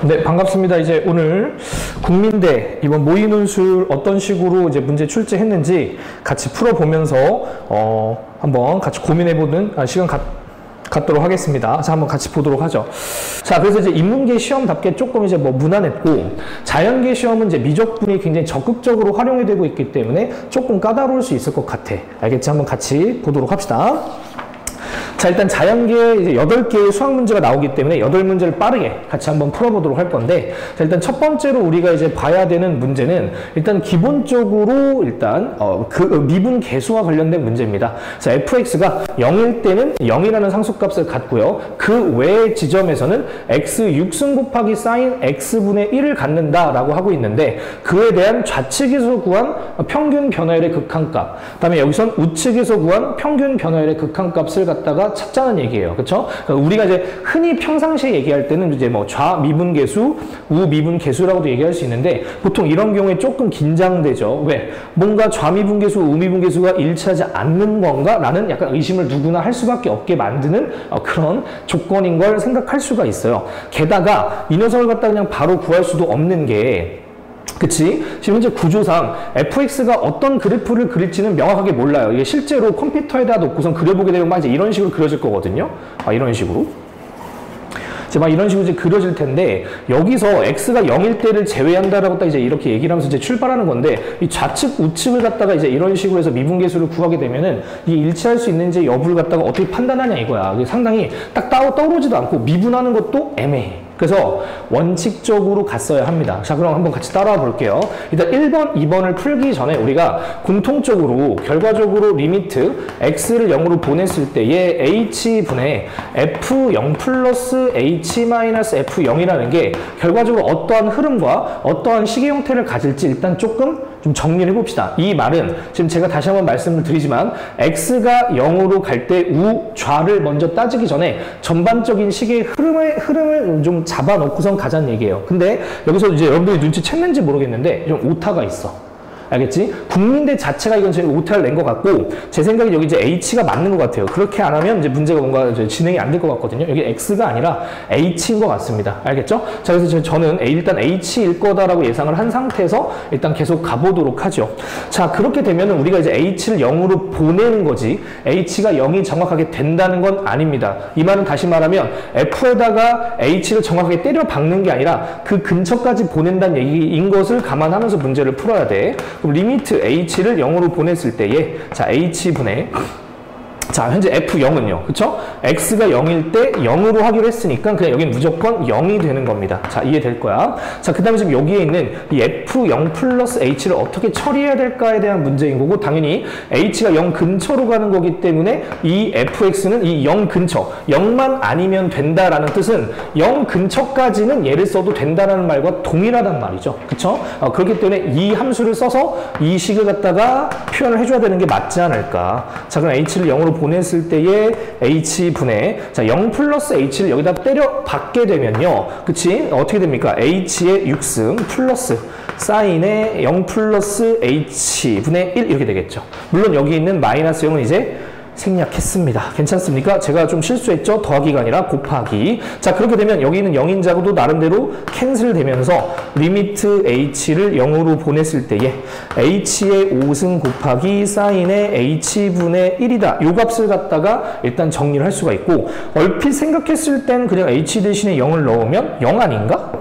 네, 반갑습니다. 이제 오늘 국민대 이번 모의논술 어떤 식으로 이제 문제 출제했는지 같이 풀어보면서 한번 같이 고민해보는 시간 갖도록 하겠습니다. 자, 한번 같이 보도록 하죠. 자, 그래서 이제 인문계 시험답게 조금 이제 무난했고, 자연계 시험은 이제 미적분이 굉장히 적극적으로 활용이 되고 있기 때문에 조금 까다로울 수 있을 것 같아. 알겠지? 한번 같이 보도록 합시다. 자, 일단 자연계에 이제 8개의 수학 문제가 나오기 때문에 8문제를 빠르게 같이 한번 풀어보도록 할 건데, 자, 일단 첫 번째로 우리가 이제 봐야 되는 문제는 일단 기본적으로 일단 그 미분 계수와 관련된 문제입니다. 자, fx가 0일 때는 0이라는 상수값을 갖고요. 그 외의 지점에서는 x 6승 곱하기 sin x분의 1을 갖는다라고 하고 있는데, 그에 대한 좌측에서 구한 평균 변화율의 극한값, 그다음에 여기선 우측에서 구한 평균 변화율의 극한값을 갖다가 찾자는 얘기예요. 그렇죠? 우리가 이제 흔히 평상시에 얘기할 때는 이제 좌미분계수, 우미분계수라고도 얘기할 수 있는데, 보통 이런 경우에 조금 긴장되죠. 왜? 뭔가 좌미분계수, 우미분계수가 일치하지 않는 건가? 라는 약간 의심을 누구나 할 수밖에 없게 만드는 그런 조건인 걸 생각할 수가 있어요. 게다가 이 녀석을 갖다 그냥 바로 구할 수도 없는 게, 그치? 지금 현재 구조상 fx가 어떤 그래프를 그릴지는 명확하게 몰라요. 이게 실제로 컴퓨터에다 놓고선 그려보게 되면 막 이제 이런 식으로 그려질 거거든요. 이런 식으로. 이제 막 이런 식으로 이제 그려질 텐데, 여기서 x가 0일 때를 제외한다라고 딱 이제 이렇게 얘기를 하면서 이제 출발하는 건데, 이 좌측, 우측을 갖다가 이제 이런 식으로 해서 미분계수를 구하게 되면은 이 일치할 수 있는지 여부를 갖다가 어떻게 판단하냐 이거야. 이게 상당히 딱 떠오르지도 않고 미분하는 것도 애매해. 그래서 원칙적으로 갔어야 합니다. 자, 그럼 한번 같이 따라와 볼게요. 일단 1번, 2번을 풀기 전에 우리가 공통적으로 결과적으로 리미트 x를 0으로 보냈을 때의 h분의 f0 플러스 h 마이너스 f0이라는 게 결과적으로 어떠한 흐름과 어떠한 시계 형태를 가질지 일단 조금 좀 정리를 해봅시다. 이 말은 지금 제가 다시 한번 말씀을 드리지만 x가 0으로 갈 때 우좌를 먼저 따지기 전에 전반적인 시계의 흐름을 좀 잡아놓고선 가자는 얘기예요. 근데 여기서 이제 여러분들이 눈치챘는지 모르겠는데 좀 오타가 있어. 알겠지? 국민대 자체가 이건 제가 오타를 낸 것 같고, 제 생각에 여기 이제 H가 맞는 것 같아요. 그렇게 안 하면 이제 문제가 뭔가 이제 진행이 안 될 것 같거든요. 여기 X가 아니라 H인 것 같습니다. 알겠죠? 자, 그래서 저는 일단 H일 거다라고 예상을 한 상태에서 일단 계속 가보도록 하죠. 자, 그렇게 되면은 우리가 이제 H를 0으로 보내는 거지, H가 0이 정확하게 된다는 건 아닙니다. 이 말은 다시 말하면 F에다가 H를 정확하게 때려 박는 게 아니라 그 근처까지 보낸다는 얘기인 것을 감안하면서 문제를 풀어야 돼. 그럼 리미트 h를 0으로 보냈을 때에, 자, h분의, 자, 현재 f0은요, 그쵸? x가 0일 때 0으로 하기로 했으니까 그냥 여긴 무조건 0이 되는 겁니다. 자, 이해될 거야. 자, 그 다음에 지금 여기에 있는 이 f0 플러스 h를 어떻게 처리해야 될까에 대한 문제인 거고, 당연히 h가 0 근처로 가는 거기 때문에 이 fx는 이 0 근처, 0만 아니면 된다라는 뜻은 0 근처까지는 얘를 써도 된다라는 말과 동일하단 말이죠. 그쵸? 그렇기 때문에 이 함수를 써서 이 식을 갖다가 표현을 해줘야 되는 게 맞지 않을까. 자, 그럼 h를 0으로 보냈을 때의 h분의, 자, 0 플러스 h를 여기다 때려 박게 되면요, 그치? 어떻게 됩니까? h의 6승 플러스 사인의 0 플러스 h분의 1 이렇게 되겠죠. 물론 여기 있는 마이너스 0은 이제 생략했습니다. 괜찮습니까? 제가 좀 실수했죠? 더하기가 아니라 곱하기. 자, 그렇게 되면 여기 있는 0인자고도 나름대로 캔슬 되면서 리미트 h를 0으로 보냈을 때에 h의 5승 곱하기 사인의 h분의 1이다. 요 값을 갖다가 일단 정리를 할 수가 있고, 얼핏 생각했을 땐 그냥 h 대신에 0을 넣으면 0 아닌가?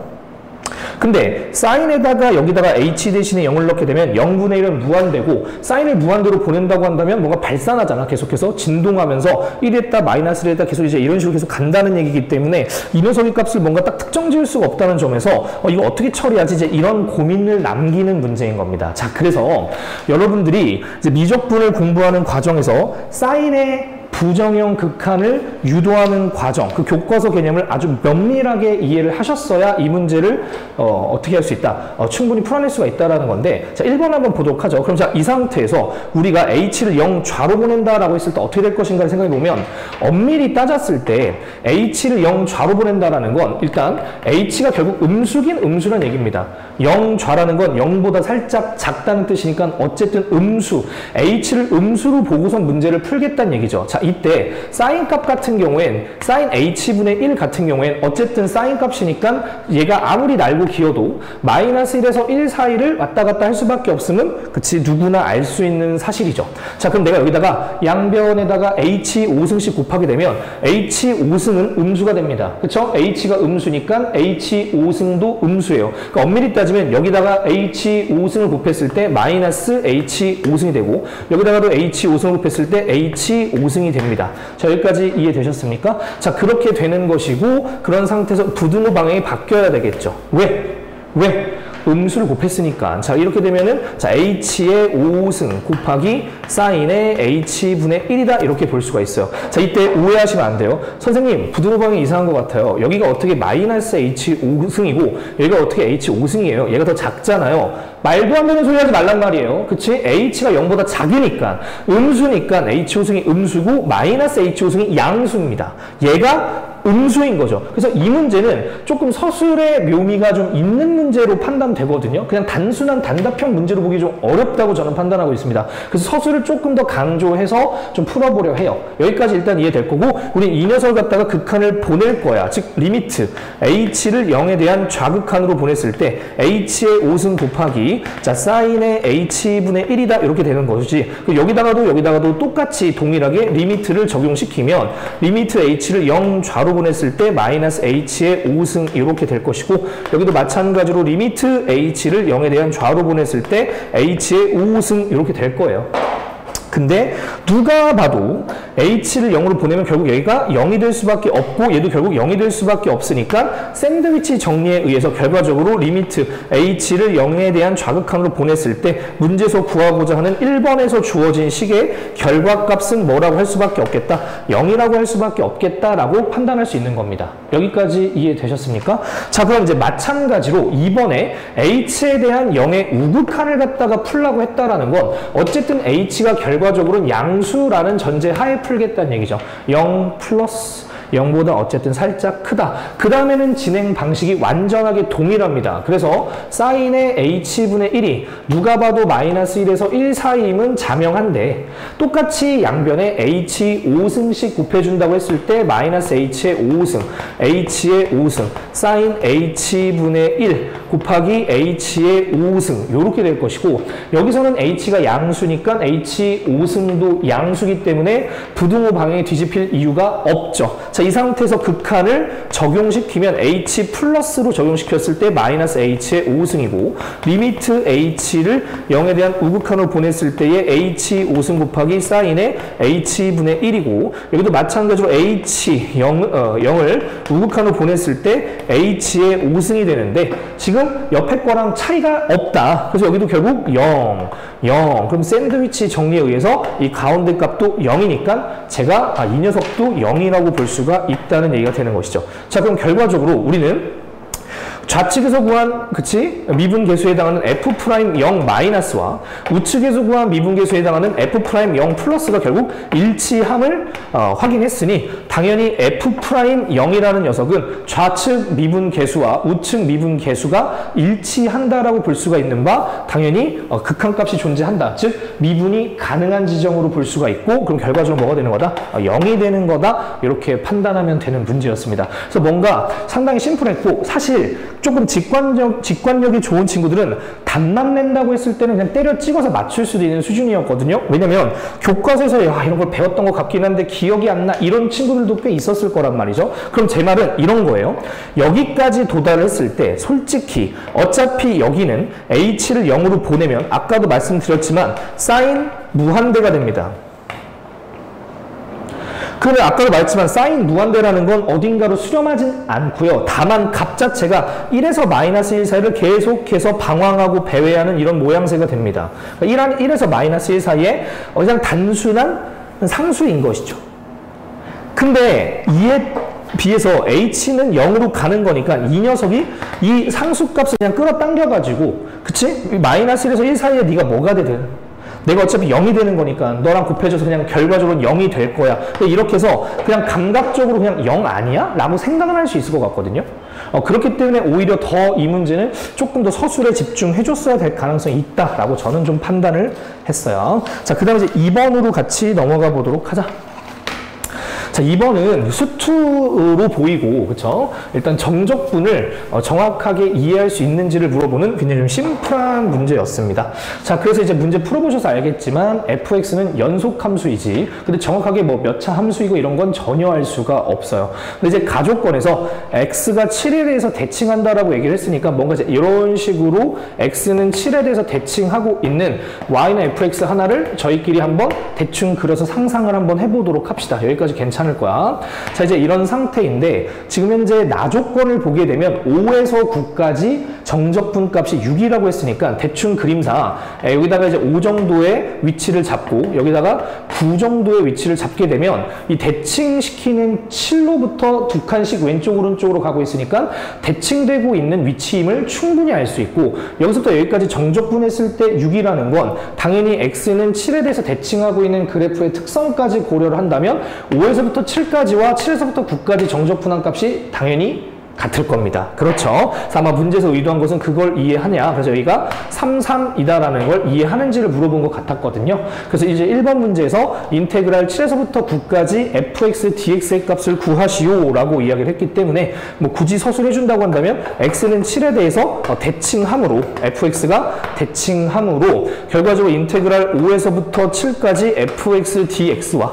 근데 사인에다가 여기다가 h 대신에 0을 넣게 되면 0분의 1은 무한대고, 사인을 무한대로 보낸다고 한다면 뭔가 발산하잖아. 계속해서 진동하면서 1에다 마이너스 1에다 계속 이제 이런 식으로 계속 간다는 얘기이기 때문에 이 녀석의 값을 뭔가 딱 특정 지을 수가 없다는 점에서 이거 어떻게 처리하지? 이제 이런 고민을 남기는 문제인 겁니다. 자, 그래서 여러분들이 이제 미적분을 공부하는 과정에서 사인의 부정형 극한을 유도하는 과정, 그 교과서 개념을 아주 면밀하게 이해를 하셨어야 이 문제를 어떻게 할 수 있다, 충분히 풀어낼 수가 있다는 건데, 자, 1번 한번 보도록 하죠. 그럼 자, 이 상태에서 우리가 h를 0 좌로 보낸다라고 했을 때 어떻게 될 것인가를 생각해 보면, 엄밀히 따졌을 때 h를 0 좌로 보낸다라는 건 일단 h가 결국 음수긴 음수란 얘기입니다. 0 좌라는 건 0보다 살짝 작다는 뜻이니까 어쨌든 음수, h를 음수로 보고선 문제를 풀겠다는 얘기죠. 자, 자, 이때 사인 값 같은 경우엔 사인 h분의 1 같은 경우엔 어쨌든 사인 값이니까 얘가 아무리 날고 기어도 마이너스 1에서 1 사이를 왔다 갔다 할 수밖에 없으면 그치 누구나 알 수 있는 사실이죠. 자, 그럼 내가 여기다가 양변에다가 h 5승씩 곱하게 되면 h 5승은 음수가 됩니다. 그쵸? h가 음수니까 h 5승도 음수예요. 그러니까 엄밀히 따지면 여기다가 h 5승을 곱했을 때 마이너스 h 5승이 되고 여기다가도 h 5승을 곱했을 때 h 5승이 됩니다. 자, 여기까지 이해되셨습니까? 자, 그렇게 되는 것이고 그런 상태에서 부등호 방향이 바뀌어야 되겠죠. 왜? 음수를 곱했으니까. 자, 이렇게 되면은, 자, h의 5승 곱하기 사인의 h분의 1이다. 이렇게 볼 수가 있어요. 자, 이때 오해하시면 안 돼요. 선생님, 부등호 방향이 이상한 것 같아요. 여기가 어떻게 마이너스 h5승이고, 여기가 어떻게 h5승이에요? 얘가 더 작잖아요. 말도 안 되는 소리 하지 말란 말이에요. 그치? h가 0보다 작으니까, 음수니까 h5승이 음수고, 마이너스 h5승이 양수입니다. 얘가 음수인 거죠. 그래서 이 문제는 조금 서술의 묘미가 좀 있는 문제로 판단되거든요. 그냥 단순한 단답형 문제로 보기 좀 어렵다고 저는 판단하고 있습니다. 그래서 서술을 조금 더 강조해서 좀 풀어보려 해요. 여기까지 일단 이해될 거고 우린 이 녀석을 갖다가 극한을 보낼 거야. 즉 리미트 h를 0에 대한 좌극한으로 보냈을 때 h의 5승 곱하기 자 사인의 h분의 1이다 이렇게 되는 것이지. 여기다가도 똑같이 동일하게 리미트를 적용시키면 리미트 h를 0 좌로 보냈을 때 마이너스 h의 5승 이렇게 될 것이고 여기도 마찬가지로 리미트 h를 0에 대한 좌로 보냈을 때 h의 5승 이렇게 될 거예요. 근데 누가 봐도 h를 0으로 보내면 결국 여기가 0이 될 수밖에 없고 얘도 결국 0이 될 수밖에 없으니까 샌드위치 정리에 의해서 결과적으로 리미트 h를 0에 대한 좌극한으로 보냈을 때 문제에서 구하고자 하는 1번에서 주어진 식의 결과값은 뭐라고 할 수밖에 없겠다? 0이라고 할 수밖에 없겠다라고 판단할 수 있는 겁니다. 여기까지 이해되셨습니까? 자, 그럼 이제 마찬가지로 2번에 h에 대한 0의 우극한을 갖다가 풀라고 했다라는 건 어쨌든 h가 결과적으로는 양수라는 전제 하에 풀겠다는 얘기죠. 0 플러스 0보다 어쨌든 살짝 크다. 그 다음에는 진행 방식이 완전하게 동일합니다. 그래서 사인의 h분의 1이 누가 봐도 마이너스 1에서 1 사이임은 자명한데 똑같이 양변에 h 5승씩 곱해준다고 했을 때 마이너스 h의 5승, h의 5승, 사인 h분의 1 곱하기 h의 5승 이렇게 될 것이고 여기서는 h가 양수니까 h 5승도 양수기 때문에 부등호 방향이 뒤집힐 이유가 없죠. 자, 이 상태에서 극한을 적용시키면 h 플러스로 적용시켰을 때 마이너스 h의 5승이고 리미트 h를 0에 대한 우극한으로 보냈을 때의 h 5승 곱하기 사인의 h분의 1이고 여기도 마찬가지로 h 0을 우극한으로 보냈을 때 h의 5승이 되는데 지금 옆에 거랑 차이가 없다. 그래서 여기도 결국 0. 그럼 샌드위치 정리에 의해서 이 가운데 값도 0이니까 제가 이 녀석도 0이라고 볼 수가 있다는 얘기가 되는 것이죠. 자, 그럼 결과적으로 우리는 좌측에서 구한 미분계수에 해당하는 f'0 마이너스와 우측에서 구한 미분계수에 해당하는 f'0 플러스가 결국 일치함을 확인했으니 당연히 f'0이라는 녀석은 좌측 미분계수와 우측 미분계수가 일치한다라고 볼 수가 있는 바 당연히 극한값이 존재한다. 즉 미분이 가능한 지점으로 볼 수가 있고 그럼 결과적으로 뭐가 되는 거다? 0이 되는 거다. 이렇게 판단하면 되는 문제였습니다. 그래서 뭔가 상당히 심플했고 사실 조금 직관력이 좋은 친구들은 답만 낸다고 했을 때는 그냥 때려 찍어서 맞출 수도 있는 수준이었거든요. 왜냐면 교과서에서 이런 걸 배웠던 것 같긴 한데 기억이 안 나 이런 친구들도 꽤 있었을 거란 말이죠. 그럼 제 말은 이런 거예요. 여기까지 도달을 했을 때 솔직히 어차피 여기는 h를 0으로 보내면 아까도 말씀드렸지만 사인 무한대가 됩니다. 그러면 아까도 말했지만 사인 무한대라는 건 어딘가로 수렴하진 않고요. 다만 값 자체가 1에서 마이너스 1 사이를 계속해서 방황하고 배회하는 이런 모양새가 됩니다. 그러니까 1에서 마이너스 1 사이에 그냥 단순한 상수인 것이죠. 근데 이에 비해서 h는 0으로 가는 거니까 이 녀석이 이 상수값을 그냥 끌어당겨가지고 그치? 마이너스 1에서 1 사이에 네가 뭐가 되든 내가 어차피 0이 되는 거니까 너랑 곱해져서 그냥 결과적으로 0이 될 거야. 이렇게 해서 그냥 감각적으로 그냥 0 아니야? 라고 생각을 할 수 있을 것 같거든요. 그렇기 때문에 오히려 더 이 문제는 조금 더 서술에 집중해줬어야 될 가능성이 있다라고 저는 좀 판단을 했어요. 자, 그 다음에 이제 2번으로 같이 넘어가 보도록 하자. 자, 2번은 수투로 보이고, 그쵸? 일단 정적분을 정확하게 이해할 수 있는지를 물어보는 굉장히 좀 심플한 문제였습니다. 자, 그래서 이제 문제 풀어보셔서 알겠지만 fx는 연속 함수이지, 근데 정확하게 뭐 몇 차 함수이고 이런 건 전혀 알 수가 없어요. 근데 이제 가족권에서 x가 7에 대해서 대칭한다라고 얘기를 했으니까 뭔가 이제 이런 식으로 x는 7에 대해서 대칭하고 있는 y나 fx 하나를 저희끼리 한번 대충 그려서 상상을 한번 해보도록 합시다. 여기까지 괜찮을 거야. 자, 이제 이런 상태인데 지금 현재 나조건을 보게 되면 5에서 9까지 정적분 값이 6이라고 했으니까 대충 그림상 여기다가 이제 5 정도의 위치를 잡고 여기다가 9 정도의 위치를 잡게 되면 이 대칭시키는 7로부터 두 칸씩 왼쪽 오른쪽으로 가고 있으니까 대칭되고 있는 위치임을 충분히 알 수 있고, 여기서부터 여기까지 정적분했을 때 6이라는 건 당연히 x는 7에 대해서 대칭하고 있는 그래프의 특성까지 고려를 한다면 5에서부터 7까지와 7에서부터 9까지 정적분한 값이 당연히 같을 겁니다. 그렇죠? 그래서 아마 문제에서 의도한 것은 그걸 이해하냐, 그래서 여기가 3, 3이다라는 걸 이해하는지를 물어본 것 같았거든요. 그래서 이제 1번 문제에서 인테그랄 7에서부터 9까지 fx, dx의 값을 구하시오 라고 이야기를 했기 때문에 뭐 굳이 서술해 준다고 한다면 x는 7에 대해서 대칭함으로, fx가 대칭함으로 결과적으로 인테그랄 5에서부터 7까지 fx, dx와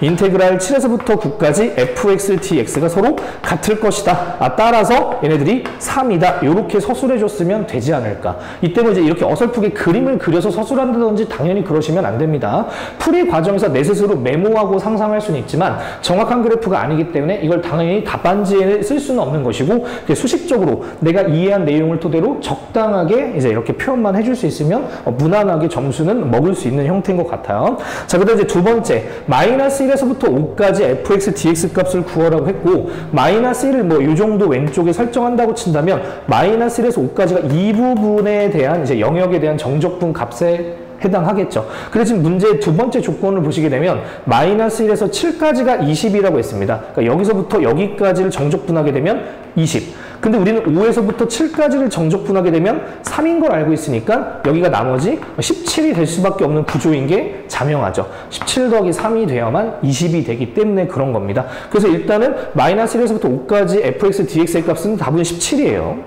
인테그랄 7에서부터 9까지 fx, dx가 서로 같을 것이다. 따라서 얘네들이 3이다. 이렇게 서술해줬으면 되지 않을까. 이때 뭐 이제 이렇게 어설프게 그림을 그려서 서술한다든지 당연히 그러시면 안 됩니다. 풀이 과정에서 내 스스로 메모하고 상상할 수는 있지만 정확한 그래프가 아니기 때문에 이걸 당연히 답안지에 쓸 수는 없는 것이고, 수식적으로 내가 이해한 내용을 토대로 적당하게 이제 이렇게 표현만 해줄 수 있으면 무난하게 점수는 먹을 수 있는 형태인 것 같아요. 자, 그다음 이제 두 번째, 마이너스 1에서부터 5까지 fx, dx 값을 구하라고 했고, 마이너스 1을 뭐 이 정도 왼쪽에 설정한다고 친다면 마이너스 1에서 5까지가 이 부분에 대한 이제 영역에 대한 정적분 값에 해당하겠죠. 그래서 지금 문제의 두 번째 조건을 보시게 되면 마이너스 1에서 7까지가 20이라고 했습니다. 그러니까 여기서부터 여기까지를 정적분하게 되면 20. 근데 우리는 5에서부터 7까지를 정적분하게 되면 3인 걸 알고 있으니까 여기가 나머지 17이 될 수밖에 없는 구조인 게 자명하죠. 17 더하기 3이 되어야만 20이 되기 때문에 그런 겁니다. 그래서 일단은 마이너스 1에서부터 5까지 fx, dx의 값은 답은 17이에요.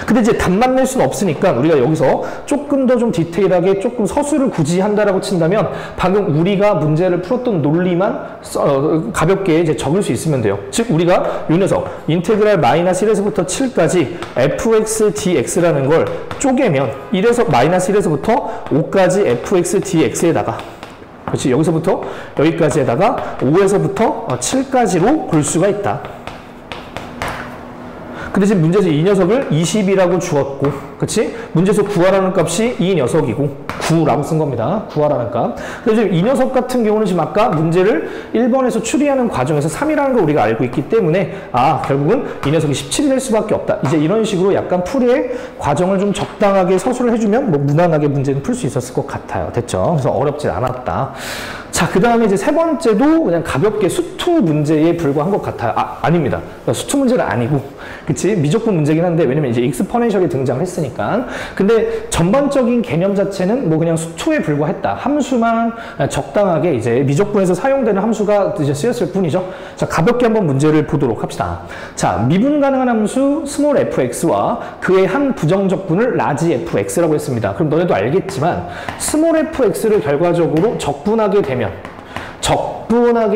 근데 이제 답만 낼 수는 없으니까 우리가 여기서 조금 더 좀 디테일하게 조금 서술을 굳이 한다라고 친다면 방금 우리가 문제를 풀었던 논리만 가볍게 이제 적을 수 있으면 돼요. 즉 우리가 이 녀석 인테그랄 마이너스 1에서부터 7까지 fx, dx라는 걸 쪼개면 1에서 마이너스 1에서부터 5까지 fx, dx에다가 그렇지, 여기서부터 여기까지에다가 5에서부터 7까지로 볼 수가 있다. 근데 지금 문제에서 이 녀석을 20이라고 주었고, 그치? 문제에서 구하라는 값이 이 녀석이고 9라고 쓴 겁니다. 구하라는 값. 그래서 지금 이 녀석 같은 경우는 지금 아까 문제를 1번에서 추리하는 과정에서 3이라는 걸 우리가 알고 있기 때문에 결국은 이 녀석이 17이 될 수밖에 없다. 이제 이런 식으로 약간 풀이의 과정을 좀 적당하게 서술을 해주면 뭐 무난하게 문제는 풀 수 있었을 것 같아요. 됐죠? 그래서 어렵지 않았다. 자, 그 다음에 이제 세 번째도 그냥 가볍게 수투 문제에 불과한 것 같아요. 아닙니다. 수투 문제는 아니고, 그치? 미적분 문제긴 한데, 왜냐면 이제 익스포넨셜이 등장했으니까. 근데 전반적인 개념 자체는 뭐 그냥 수투에 불과했다. 함수만 적당하게 이제 미적분에서 사용되는 함수가 이제 쓰였을 뿐이죠. 자, 가볍게 한번 문제를 보도록 합시다. 자, 미분 가능한 함수 스몰 fx와 그의 한 부정적분을 라지 fx라고 했습니다. 그럼 너네도 알겠지만, 스몰 fx를 결과적으로 적분하게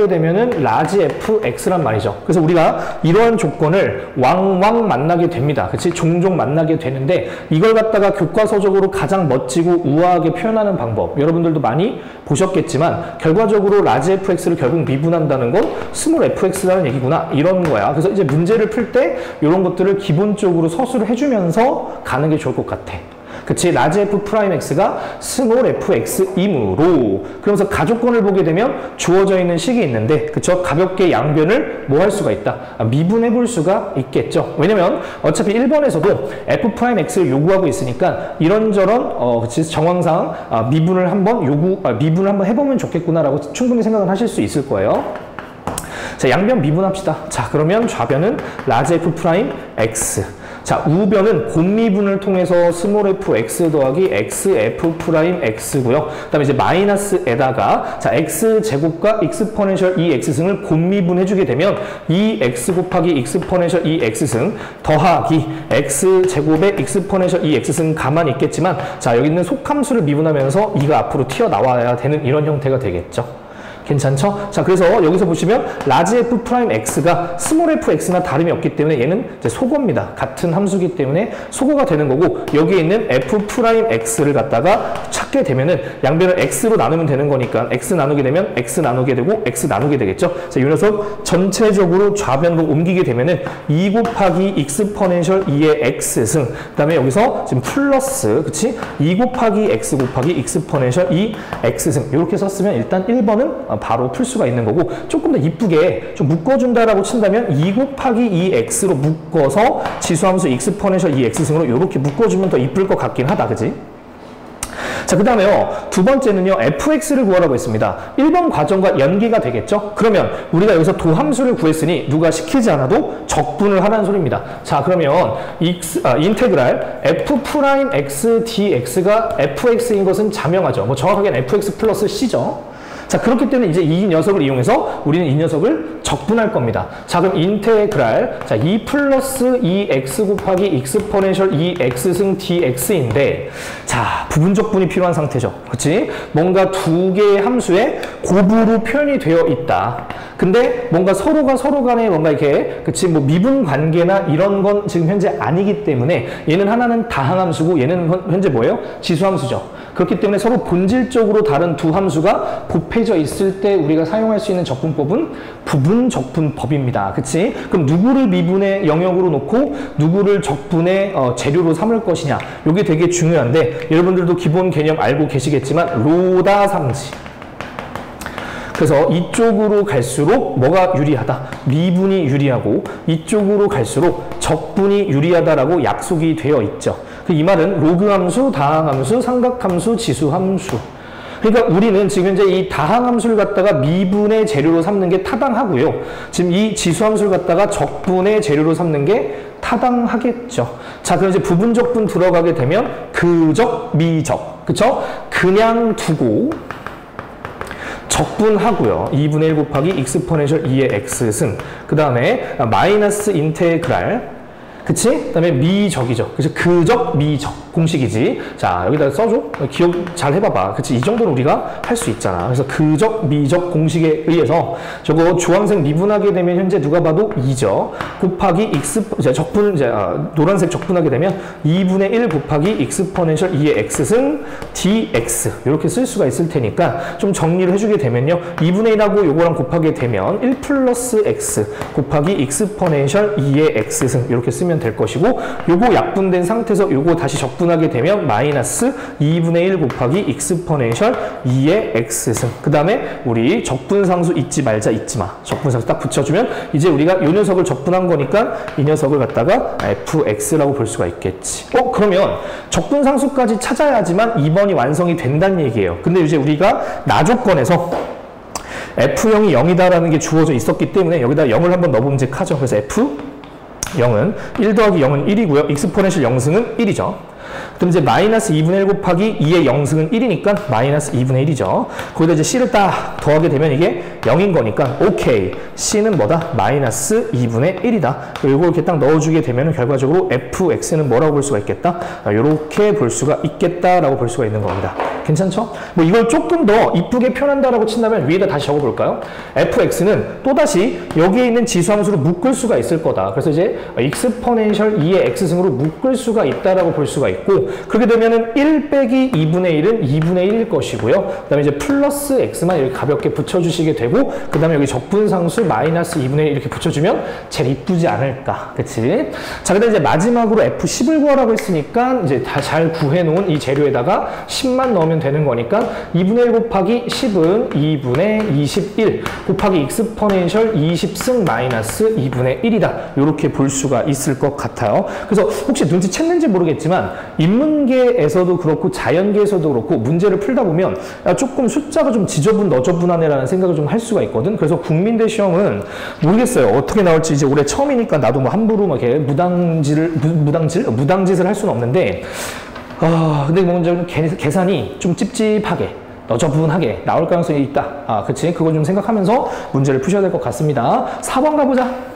되면은 라지 fx란 말이죠. 그래서 우리가 이러한 조건을 왕왕 만나게 됩니다. 그치? 종종 만나게 되는데 이걸 갖다가 교과서적으로 가장 멋지고 우아하게 표현하는 방법, 여러분들도 많이 보셨겠지만 결과적으로 라지 fx를 결국 미분한다는 건 스몰 fx라는 얘기구나, 이런 거야. 그래서 이제 문제를 풀 때 이런 것들을 기본적으로 서술을 해주면서 가는 게 좋을 것 같아. 그치? 라지 f 프라임 x가 스몰 fx이므로, 그러면서 가족권을 보게 되면 주어져 있는 식이 있는데, 그쵸? 가볍게 양변을 뭐 할 수가 있다? 미분해 볼 수가 있겠죠. 왜냐면 어차피 1번에서도 f 프라임 x를 요구하고 있으니까 이런저런 그치? 정황상 미분을 한번 해보면 좋겠구나라고 충분히 생각을 하실 수 있을 거예요. 자, 양변 미분합시다. 자, 그러면 좌변은 라지 F 프라임 X. 자, 우변은 곱미분을 통해서 스몰 f x 더하기 x f 프라임 x고요. 그다음에 이제 마이너스에다가 자, x 제곱과 익스포넨셜 e x승을 곱미분 해주게 되면 e x 곱하기 익스포넨셜 e x승 더하기 x 제곱의 익스포넨셜 e x승 가만히 있겠지만 자, 여기 있는 속함수를 미분하면서 e가 앞으로 튀어나와야 되는 이런 형태가 되겠죠. 괜찮죠? 자, 그래서 여기서 보시면 라지 f 프라임 x가 스몰 f x나 다름이 없기 때문에 얘는 이제 소거입니다. 같은 함수기 때문에 소거가 되는 거고 여기에 있는 f 프라임 x를 갖다가 찾게 되면은 양변을 x로 나누면 되는 거니까 x 나누게 되면 x 나누게 되고 x 나누게 되겠죠? 자, 이 녀석 전체적으로 좌변으로 옮기게 되면은 2 곱하기 익스포넨셜 2의 x승 그 다음에 여기서 지금 플러스 그치? 2 곱하기 x 곱하기 익스포넨셜 2 x승 이렇게 썼으면 일단 1번은 바로 풀 수가 있는 거고 조금 더 이쁘게 좀 묶어준다라고 친다면 2 곱하기 2x로 묶어서 지수함수 익스포넨셜 2x승으로 이렇게 묶어주면 더 이쁠 것 같긴 하다. 그지? 자, 그 다음에요. 두 번째는요. fx를 구하라고 했습니다. 1번 과정과 연기가 되겠죠? 그러면 우리가 여기서 도함수를 구했으니 누가 시키지 않아도 적분을 하라는 소리입니다. 자, 그러면 인테그랄 f 프라임 x dx가 fx인 것은 자명하죠. 뭐 정확하게는 fx 플러스 c죠. 자, 그렇기 때문에 이제 이 녀석을 이용해서 우리는 이 녀석을 적분할 겁니다. 자, 그럼 인테그랄 자, 2 플러스 2x 곱하기 익스포넨셜 2x승 dx인데 자, 부분적분이 필요한 상태죠. 그렇지? 뭔가 두 개의 함수에 곱으로 표현이 되어 있다. 근데 뭔가 서로가 서로 간에 뭔가 이렇게 그치 뭐 미분 관계나 이런 건 지금 현재 아니기 때문에 얘는 하나는 다항함수고 얘는 현재 뭐예요? 지수함수죠. 그렇기 때문에 서로 본질적으로 다른 두 함수가 곱해져 있을 때 우리가 사용할 수 있는 적분법은 부분적분법입니다. 그치? 그럼 누구를 미분의 영역으로 놓고 누구를 적분의 재료로 삼을 것이냐. 이게 되게 중요한데 여러분들도 기본 개념 알고 계시겠지만 로다상지. 그래서 이쪽으로 갈수록 뭐가 유리하다? 미분이 유리하고 이쪽으로 갈수록 적분이 유리하다라고 약속이 되어 있죠. 이 말은 로그함수, 다항함수, 삼각함수, 지수함수. 그러니까 우리는 지금 현재 이 다항함수를 갖다가 미분의 재료로 삼는 게 타당하고요. 지금 이 지수함수를 갖다가 적분의 재료로 삼는 게 타당하겠죠. 자, 그럼 이제 부분적분 들어가게 되면 그적, 미적. 그쵸? 그냥 두고 적분하고요. 2분의 1 곱하기 익스포넨셜 2의 x승. 그 다음에 마이너스 인테그랄. 그치? 그 다음에 미적이죠. 그치? 그적, 미적. 공식이지. 자, 여기다 써줘. 기억 잘 해봐봐. 그치? 이 정도는 우리가 할 수 있잖아. 그래서 그적, 미적 공식에 의해서 저거 주황색 미분하게 되면 현재 누가 봐도 2죠. 곱하기 적분, 노란색 적분하게 되면 2분의 1 곱하기 익스포넨셜 2의 x승 dx. 이렇게 쓸 수가 있을 테니까 좀 정리를 해주게 되면요. 2분의 1하고 요거랑 곱하게 되면 1 플러스 x 곱하기 익스포넨셜 2의 x승. 이렇게 쓰면 될 것이고 요거 약분된 상태에서 요거 다시 적분하게 되면 마이너스 2분의 1 곱하기 익스포넨셜 2의 x승. 그 다음에 우리 적분상수 잊지 말자. 잊지 마. 적분상수 딱 붙여주면 이제 우리가 요 녀석을 적분한 거니까 이 녀석을 갖다가 fx라고 볼 수가 있겠지. 그러면 적분상수까지 찾아야지만 2번이 완성이 된다는 얘기예요. 근데 이제 우리가 나조건에서 f형이 0이다라는 게 주어져 있었기 때문에 여기다 0을 한번 넣어보면 이제 하죠. 그래서 f 0은 1 더하기 0은 1이고요. 익스포넨셜 0승은 1이죠. 그럼 이제 마이너스 2분의 1 곱하기 2의 0승은 1이니까 마이너스 2분의 1이죠. 거기다 이제 c를 딱 더하게 되면 이게 0인 거니까 오케이. c는 뭐다? 마이너스 2분의 1이다. 그리고 이렇게 딱 넣어주게 되면 결과적으로 fx는 뭐라고 볼 수가 있겠다? 이렇게 볼 수가 있겠다라고 볼 수가 있는 겁니다. 괜찮죠? 뭐 이걸 조금 더 이쁘게 표현한다라고 친다면 위에다 다시 적어볼까요? fx는 또다시 여기에 있는 지수함수로 묶을 수가 있을 거다. 그래서 이제 익스포넨셜 2의 x승으로 묶을 수가 있다라고 볼 수가 있고 그렇게 되면은 1 빼기 2분의 1은 2분의 1일 것이고요. 그 다음에 이제 플러스 x만 이렇게 가볍게 붙여주시게 되고 그 다음에 여기 적분상수 마이너스 2분의 1 이렇게 붙여주면 제일 이쁘지 않을까. 그치? 자, 그 다음에 이제 마지막으로 f10을 구하라고 했으니까 이제 다 잘 구해놓은 이 재료에다가 10만 넣으면 되는 거니까 2분의 1 곱하기 10은 2분의 21 곱하기 익스포넨셜 20승 마이너스 2분의 1이다. 이렇게 볼 수가 있을 것 같아요. 그래서 혹시 눈치챘는지 모르겠지만 인문계에서도 그렇고 자연계에서도 그렇고 문제를 풀다 보면 조금 숫자가 좀 너저분하네라는 생각을 좀 할 수가 있거든. 그래서 국민대 시험은 모르겠어요. 어떻게 나올지 이제 올해 처음이니까 나도 뭐 함부로 막 이렇게 무당짓을 할 수는 없는데, 근데 먼저 계산이 좀 찝찝하게, 너저분하게 나올 가능성이 있다. 그치? 그거 좀 생각하면서 문제를 푸셔야 될 것 같습니다. 4번 가보자.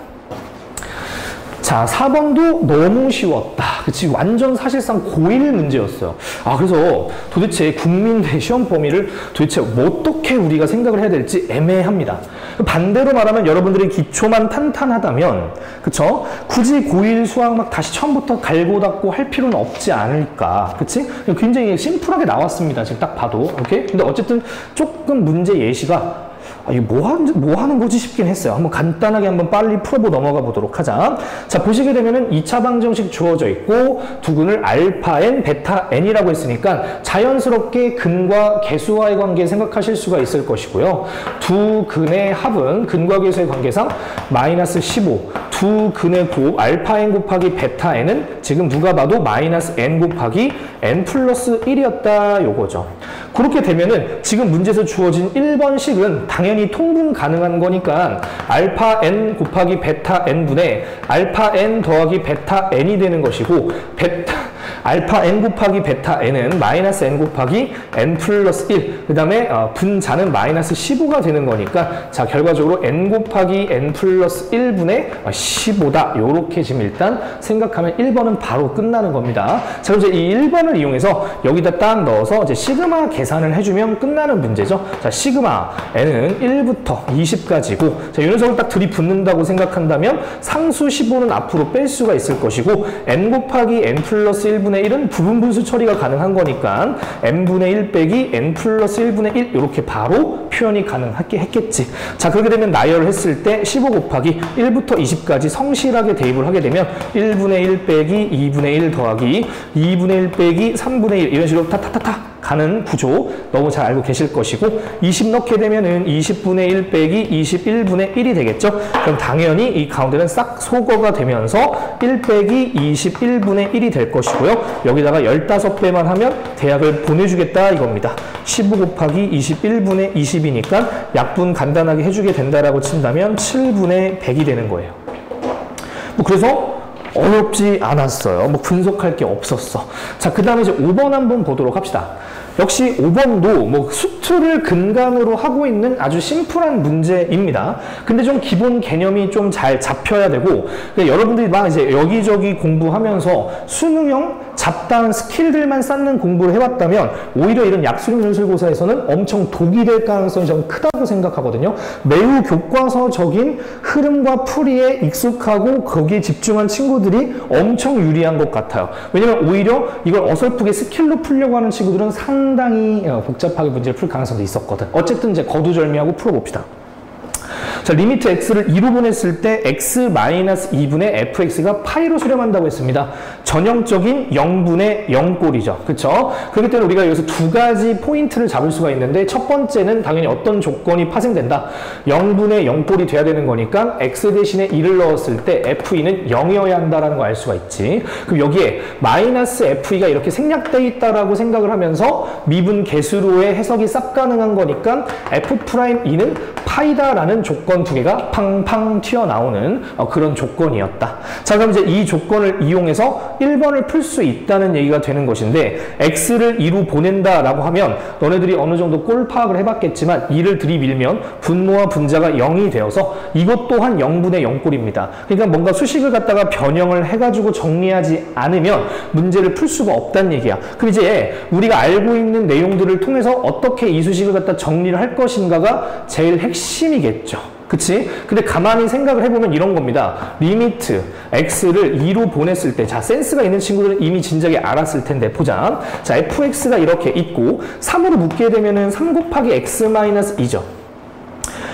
자, 4번도 너무 쉬웠다. 그치? 완전 사실상 고1 문제였어요. 그래서 도대체 국민대 시험 범위를 도대체 어떻게 우리가 생각을 해야 될지 애매합니다. 반대로 말하면 여러분들의 기초만 탄탄하다면, 그쵸? 굳이 고1 수학 막 다시 처음부터 갈고 닦고 할 필요는 없지 않을까. 그치? 굉장히 심플하게 나왔습니다. 지금 딱 봐도. 오케이? 근데 어쨌든 조금 문제 예시가 이게 뭐 하는 거지 싶긴 했어요. 한번 간단하게 한번 빨리 풀어보고 넘어가 보도록 하자. 자, 보시게 되면은 2차 방정식 주어져 있고 두근을 알파 n, 베타 n이라고 했으니까 자연스럽게 근과 개수와의 관계 생각하실 수가 있을 것이고요. 두 근의 합은 근과 개수의 관계상 마이너스 15, 두 근의 곱 알파 n 곱하기 베타 n은 지금 누가 봐도 마이너스 n 곱하기 n 플러스 1이었다 요거죠. 그렇게 되면은 지금 문제에서 주어진 1번식은 당연히 통분 가능한 거니까 알파 n 곱하기 베타 n분의 알파 n 더하기 베타 n이 되는 것이고, 알파 n 곱하기 베타 n은 마이너스 n 곱하기 n 플러스 1, 그 다음에 분자는 마이너스 15가 되는 거니까, 자, 결과적으로 n 곱하기 n 플러스 1분의 15다. 요렇게 지금 일단 생각하면 1번은 바로 끝나는 겁니다. 자, 그럼 이제 이 1번을 이용해서 여기다 딱 넣어서 이제 시그마 계산을 해주면 끝나는 문제죠. 자, 시그마 n은 1부터 20까지고, 자, 이 녀석을 딱 들이붓는다고 생각한다면 상수 15는 앞으로 뺄 수가 있을 것이고, n 곱하기 n 플러스 1분의 1은 부분분수 처리가 가능한 거니까 n분의 1 빼기 n 플러스 1분의 1 이렇게 바로 표현이 가능했겠지. 자, 그렇게 되면 나열을 했을 때 15 곱하기 1부터 20까지 성실하게 대입을 하게 되면 1분의 1 빼기 2분의 1 더하기 2분의 1 빼기 3분의 1 이런 식으로 타타타타 가는 구조 너무 잘 알고 계실 것이고, 20 넣게 되면은 20분의 1 빼기 21분의 1이 되겠죠. 그럼 당연히 이 가운데는 싹 소거가 되면서 1 빼기 21분의 1이 될 것이고요. 여기다가 15배만 하면 대학을 보내주겠다 이겁니다. 15 곱하기 21분의 20이니까 약분 간단하게 해주게 된다라고 친다면 7분의 100이 되는 거예요. 그래서 어렵지 않았어요. 분석할 게 없었어. 자, 그 다음에 이제 5번 한번 보도록 합시다. 역시 5번도 수투를 근간으로 하고 있는 아주 심플한 문제입니다. 근데 좀 기본 개념이 좀 잘 잡혀야 되고, 여러분들이 막 이제 여기저기 공부하면서 수능형 잡다한 스킬들만 쌓는 공부를 해왔다면 오히려 이런 약수능 연술고사에서는 엄청 독이 될 가능성이 좀 크다고 생각하거든요. 매우 교과서적인 흐름과 풀이에 익숙하고 거기에 집중한 친구들이 엄청 유리한 것 같아요. 왜냐면 오히려 이걸 어설프게 스킬로 풀려고 하는 친구들은 상당히 복잡하게 문제를 풀 가능성도 있었거든. 어쨌든 이제 거두절미하고 풀어봅시다. 자, 리미트 x를 2로 보냈을 때 x-2분의 fx가 파이로 수렴한다고 했습니다. 전형적인 0분의 0꼴이죠. 그쵸? 그렇기 때문에 우리가 여기서 두 가지 포인트를 잡을 수가 있는데, 첫 번째는 당연히 어떤 조건이 파생된다. 0분의 0꼴이 돼야 되는 거니까 x 대신에 2를 넣었을 때 fe는 0이어야 한다는 거 알 수가 있지. 그럼 여기에 마이너스 fe가 이렇게 생략되어 있다라고 생각을 하면서 미분 계수로의 해석이 싹 가능한 거니까 f'2는 파이다라는 조건 두 개가 팡팡 튀어나오는 그런 조건이었다. 자, 그럼 이제 이 조건을 이용해서 1번을 풀 수 있다는 얘기가 되는 것인데, x를 2로 보낸다라고 하면 너네들이 어느 정도 꼴 파악을 해봤겠지만 2를 들이밀면 분모와 분자가 0이 되어서 이것 또한 0분의 0꼴입니다. 그러니까 뭔가 수식을 갖다가 변형을 해가지고 정리하지 않으면 문제를 풀 수가 없다는 얘기야. 그럼 이제 우리가 알고 있는 내용들을 통해서 어떻게 이 수식을 갖다 정리를 할 것인가가 제일 핵심이겠죠. 그치? 근데 가만히 생각을 해보면 이런 겁니다. 리미트 x를 2로 보냈을 때, 자, 센스가 있는 친구들은 이미 진작에 알았을 텐데, 보자. 자, fx가 이렇게 있고 3으로 묶게 되면은 3 곱하기 x-2죠.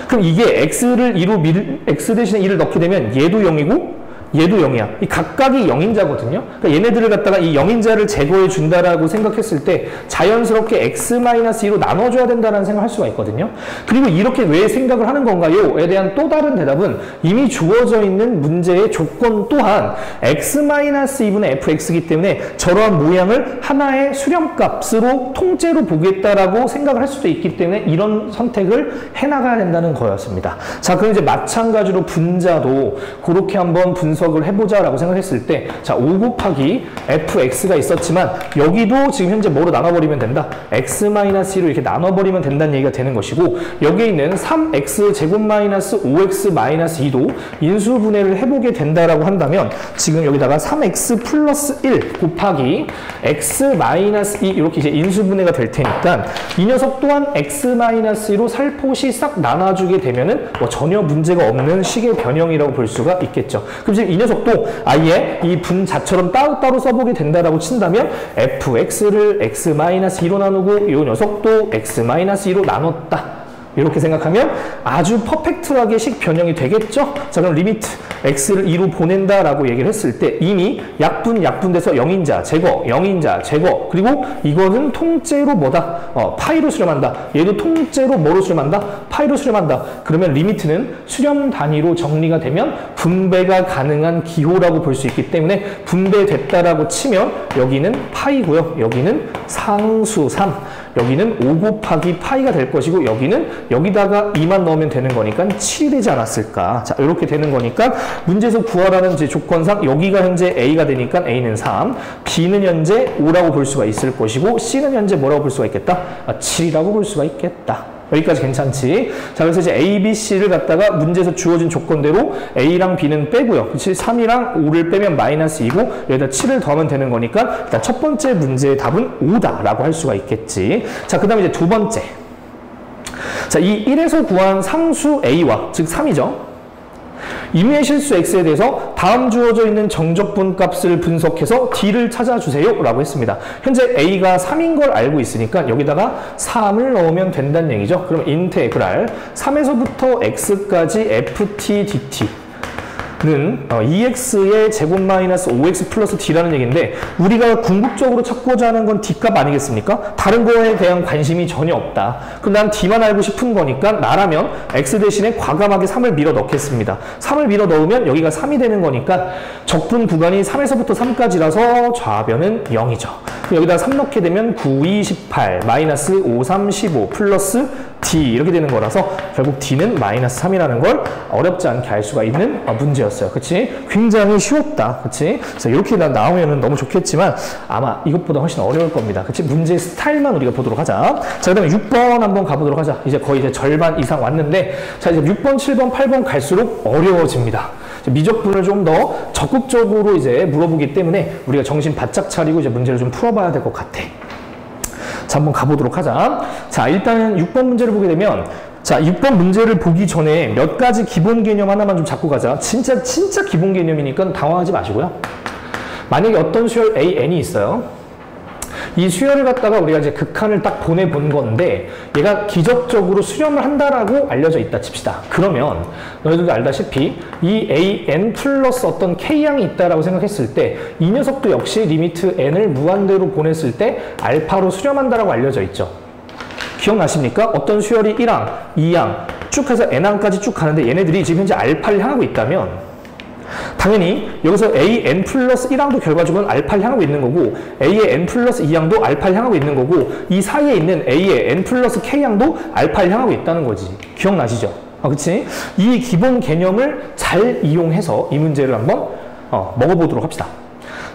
그럼 이게 x를 2로 x 대신에 2를 넣게 되면 얘도 0이고 얘도 0이야. 이 각각이 0인자거든요. 그러니까 얘네들을 갖다가 이 0인자를 제거해 준다라고 생각했을 때 자연스럽게 x-2로 나눠줘야 된다는 생각을 할 수가 있거든요. 그리고 이렇게 왜 생각을 하는 건가요?에 대한 또 다른 대답은 이미 주어져 있는 문제의 조건 또한 x-2분의 fx이기 때문에 저러한 모양을 하나의 수렴값으로 통째로 보겠다라고 생각을 할 수도 있기 때문에 이런 선택을 해나가야 된다는 거였습니다. 자, 그럼 이제 마찬가지로 분자도 그렇게 한번 분석을 해보자라고 생각했을 때, 자, 5 곱하기 fx가 있었지만 여기도 지금 현재 뭐로 나눠버리면 된다? x-2로 이렇게 나눠버리면 된다는 얘기가 되는 것이고, 여기에 있는 3x 제곱 마이너스 5x 마이너스 2도 인수분해를 해보게 된다라고 한다면 지금 여기다가 3x 플러스 1 곱하기 x 마이너스 2 이렇게 이제 인수분해가 될 테니까 이 녀석 또한 x-2로 살포시 싹 나눠주게 되면은 뭐 전혀 문제가 없는 식의 변형이라고 볼 수가 있겠죠. 그럼 지금 이 녀석도 아예 이 분자처럼 따로따로 써보게 된다라고 친다면 fx를 x-2로 나누고 이 녀석도 x-2로 나눴다. 이렇게 생각하면 아주 퍼펙트하게 식 변형이 되겠죠? 자, 그럼 리미트 x를 2로 보낸다라고 얘기를 했을 때 이미 약분돼서 0인자 제거, 0인자 제거, 그리고 이거는 통째로 뭐다? 파이로 수렴한다. 얘도 통째로 뭐로 수렴한다? 파이로 수렴한다. 그러면 리미트는 수렴 단위로 정리가 되면 분배가 가능한 기호라고 볼 수 있기 때문에 분배됐다라고 치면 여기는 파이고요. 여기는 상수 3. 여기는 5 곱하기 파이가 될 것이고 여기는 여기다가 2만 넣으면 되는 거니까 7이 되지 않았을까. 자, 이렇게 되는 거니까 문제에서 구하라는 이제 조건상 여기가 현재 A가 되니까 A는 3, B는 현재 5라고 볼 수가 있을 것이고 C는 현재 뭐라고 볼 수가 있겠다? 7이라고 볼 수가 있겠다. 여기까지 괜찮지? 자, 그래서 이제 A, B, C를 갖다가 문제에서 주어진 조건대로 A랑 B는 빼고요. 그치? 3이랑 5를 빼면 마이너스 2고 여기다 7을 더하면 되는 거니까 일단 첫 번째 문제의 답은 5다라고 할 수가 있겠지. 자, 그 다음에 이제 두 번째. 자, 이 1에서 구한 상수 A와, 즉 3이죠. 임의의 실수 x에 대해서 다음 주어져 있는 정적분 값을 분석해서 d를 찾아주세요 라고 했습니다. 현재 a가 3인 걸 알고 있으니까 여기다가 3을 넣으면 된다는 얘기죠. 그럼 인테그랄 3에서부터 x까지 ft dt 는 2x의 제곱 마이너스 5x 플러스 d라는 얘기인데 우리가 궁극적으로 찾고자 하는 건 d값 아니겠습니까? 다른 거에 대한 관심이 전혀 없다. 그럼 난 d만 알고 싶은 거니까 나라면 x 대신에 과감하게 3을 밀어 넣겠습니다. 3을 밀어 넣으면 여기가 3이 되는 거니까 적분 구간이 3에서부터 3까지라서 좌변은 0이죠. 여기다 3 넣게 되면 9, 2, 18, 마이너스 5, 3, 15, 플러스 D 이렇게 되는 거라서 결국 D는 마이너스 3이라는 걸 어렵지 않게 알 수가 있는 문제였어요. 그치? 굉장히 쉬웠다. 그치? 그래서 이렇게 나오면 너무 좋겠지만 아마 이것보다 훨씬 어려울 겁니다. 그치? 문제 스타일만 우리가 보도록 하자. 자, 그 다음에 6번 한번 가보도록 하자. 이제 거의 이제 절반 이상 왔는데 자, 이제 6번, 7번, 8번 갈수록 어려워집니다. 미적분을 좀 더 적극적으로 이제 물어보기 때문에 우리가 정신 바짝 차리고 이제 문제를 좀 풀어봐야 될 것 같아. 자, 한번 가보도록 하자. 자, 일단은 6번 문제를 보게 되면 자, 6번 문제를 보기 전에 몇 가지 기본 개념 하나만 좀 잡고 가자. 진짜 기본 개념이니까 당황하지 마시고요. 만약에 어떤 수열 AN이 있어요. 이 수열을 갖다가 우리가 이제 극한을 딱 보내본 건데 얘가 기적적으로 수렴을 한다라고 알려져 있다 칩시다. 그러면 너희들도 알다시피 이 AN 플러스 어떤 K양이 있다라고 생각했을 때 이 녀석도 역시 리미트 N을 무한대로 보냈을 때 알파로 수렴한다라고 알려져 있죠. 기억나십니까? 어떤 수열이 1항, 2항 쭉 해서 N항까지 쭉 가는데 얘네들이 지금 현재 알파를 향하고 있다면 당연히 여기서 AN 플러스 1항도 결과적으로는 알파를 향하고 있는 거고 A의 N 플러스 2항도 알파를 향하고 있는 거고 이 사이에 있는 A의 N 플러스 K항도 알파를 향하고 있다는 거지. 기억나시죠? 그치? 이 기본 개념을 잘 이용해서 이 문제를 한번 먹어보도록 합시다.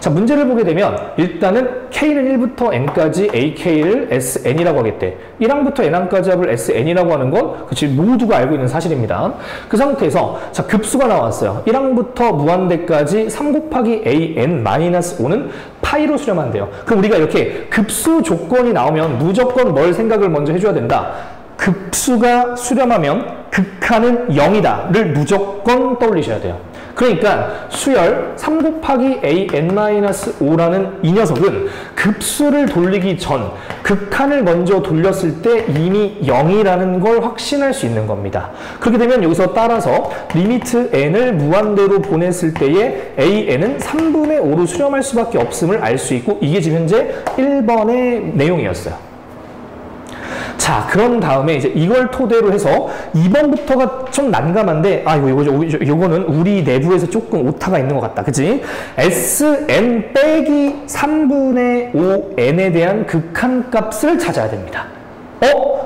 자, 문제를 보게 되면 일단은 K는 1부터 N까지 AK를 SN이라고 하겠대. 1항부터 N항까지 합을 SN이라고 하는 건 그치 모두가 알고 있는 사실입니다. 그 상태에서 자, 급수가 나왔어요. 1항부터 무한대까지 3 곱하기 AN-5는 파이로 수렴한대요. 그럼 우리가 이렇게 급수 조건이 나오면 무조건 뭘 생각을 먼저 해줘야 된다. 급수가 수렴하면 극한은 0이다를 무조건 떠올리셔야 돼요. 그러니까 수열 3 곱하기 an-5라는 이 녀석은 급수를 돌리기 전 극한을 먼저 돌렸을 때 이미 0이라는 걸 확신할 수 있는 겁니다. 그렇게 되면 여기서 따라서 리미트 n을 무한대로 보냈을 때의 an은 3분의 5로 수렴할 수밖에 없음을 알 수 있고, 이게 지금 현재 1번의 내용이었어요. 자, 그런 다음에 이제 이걸 토대로 해서 2번부터가 좀 난감한데, 요거는 우리 내부에서 조금 오타가 있는 것 같다. 그치? Sn 빼기 3분의 5n에 대한 극한값을 찾아야 됩니다.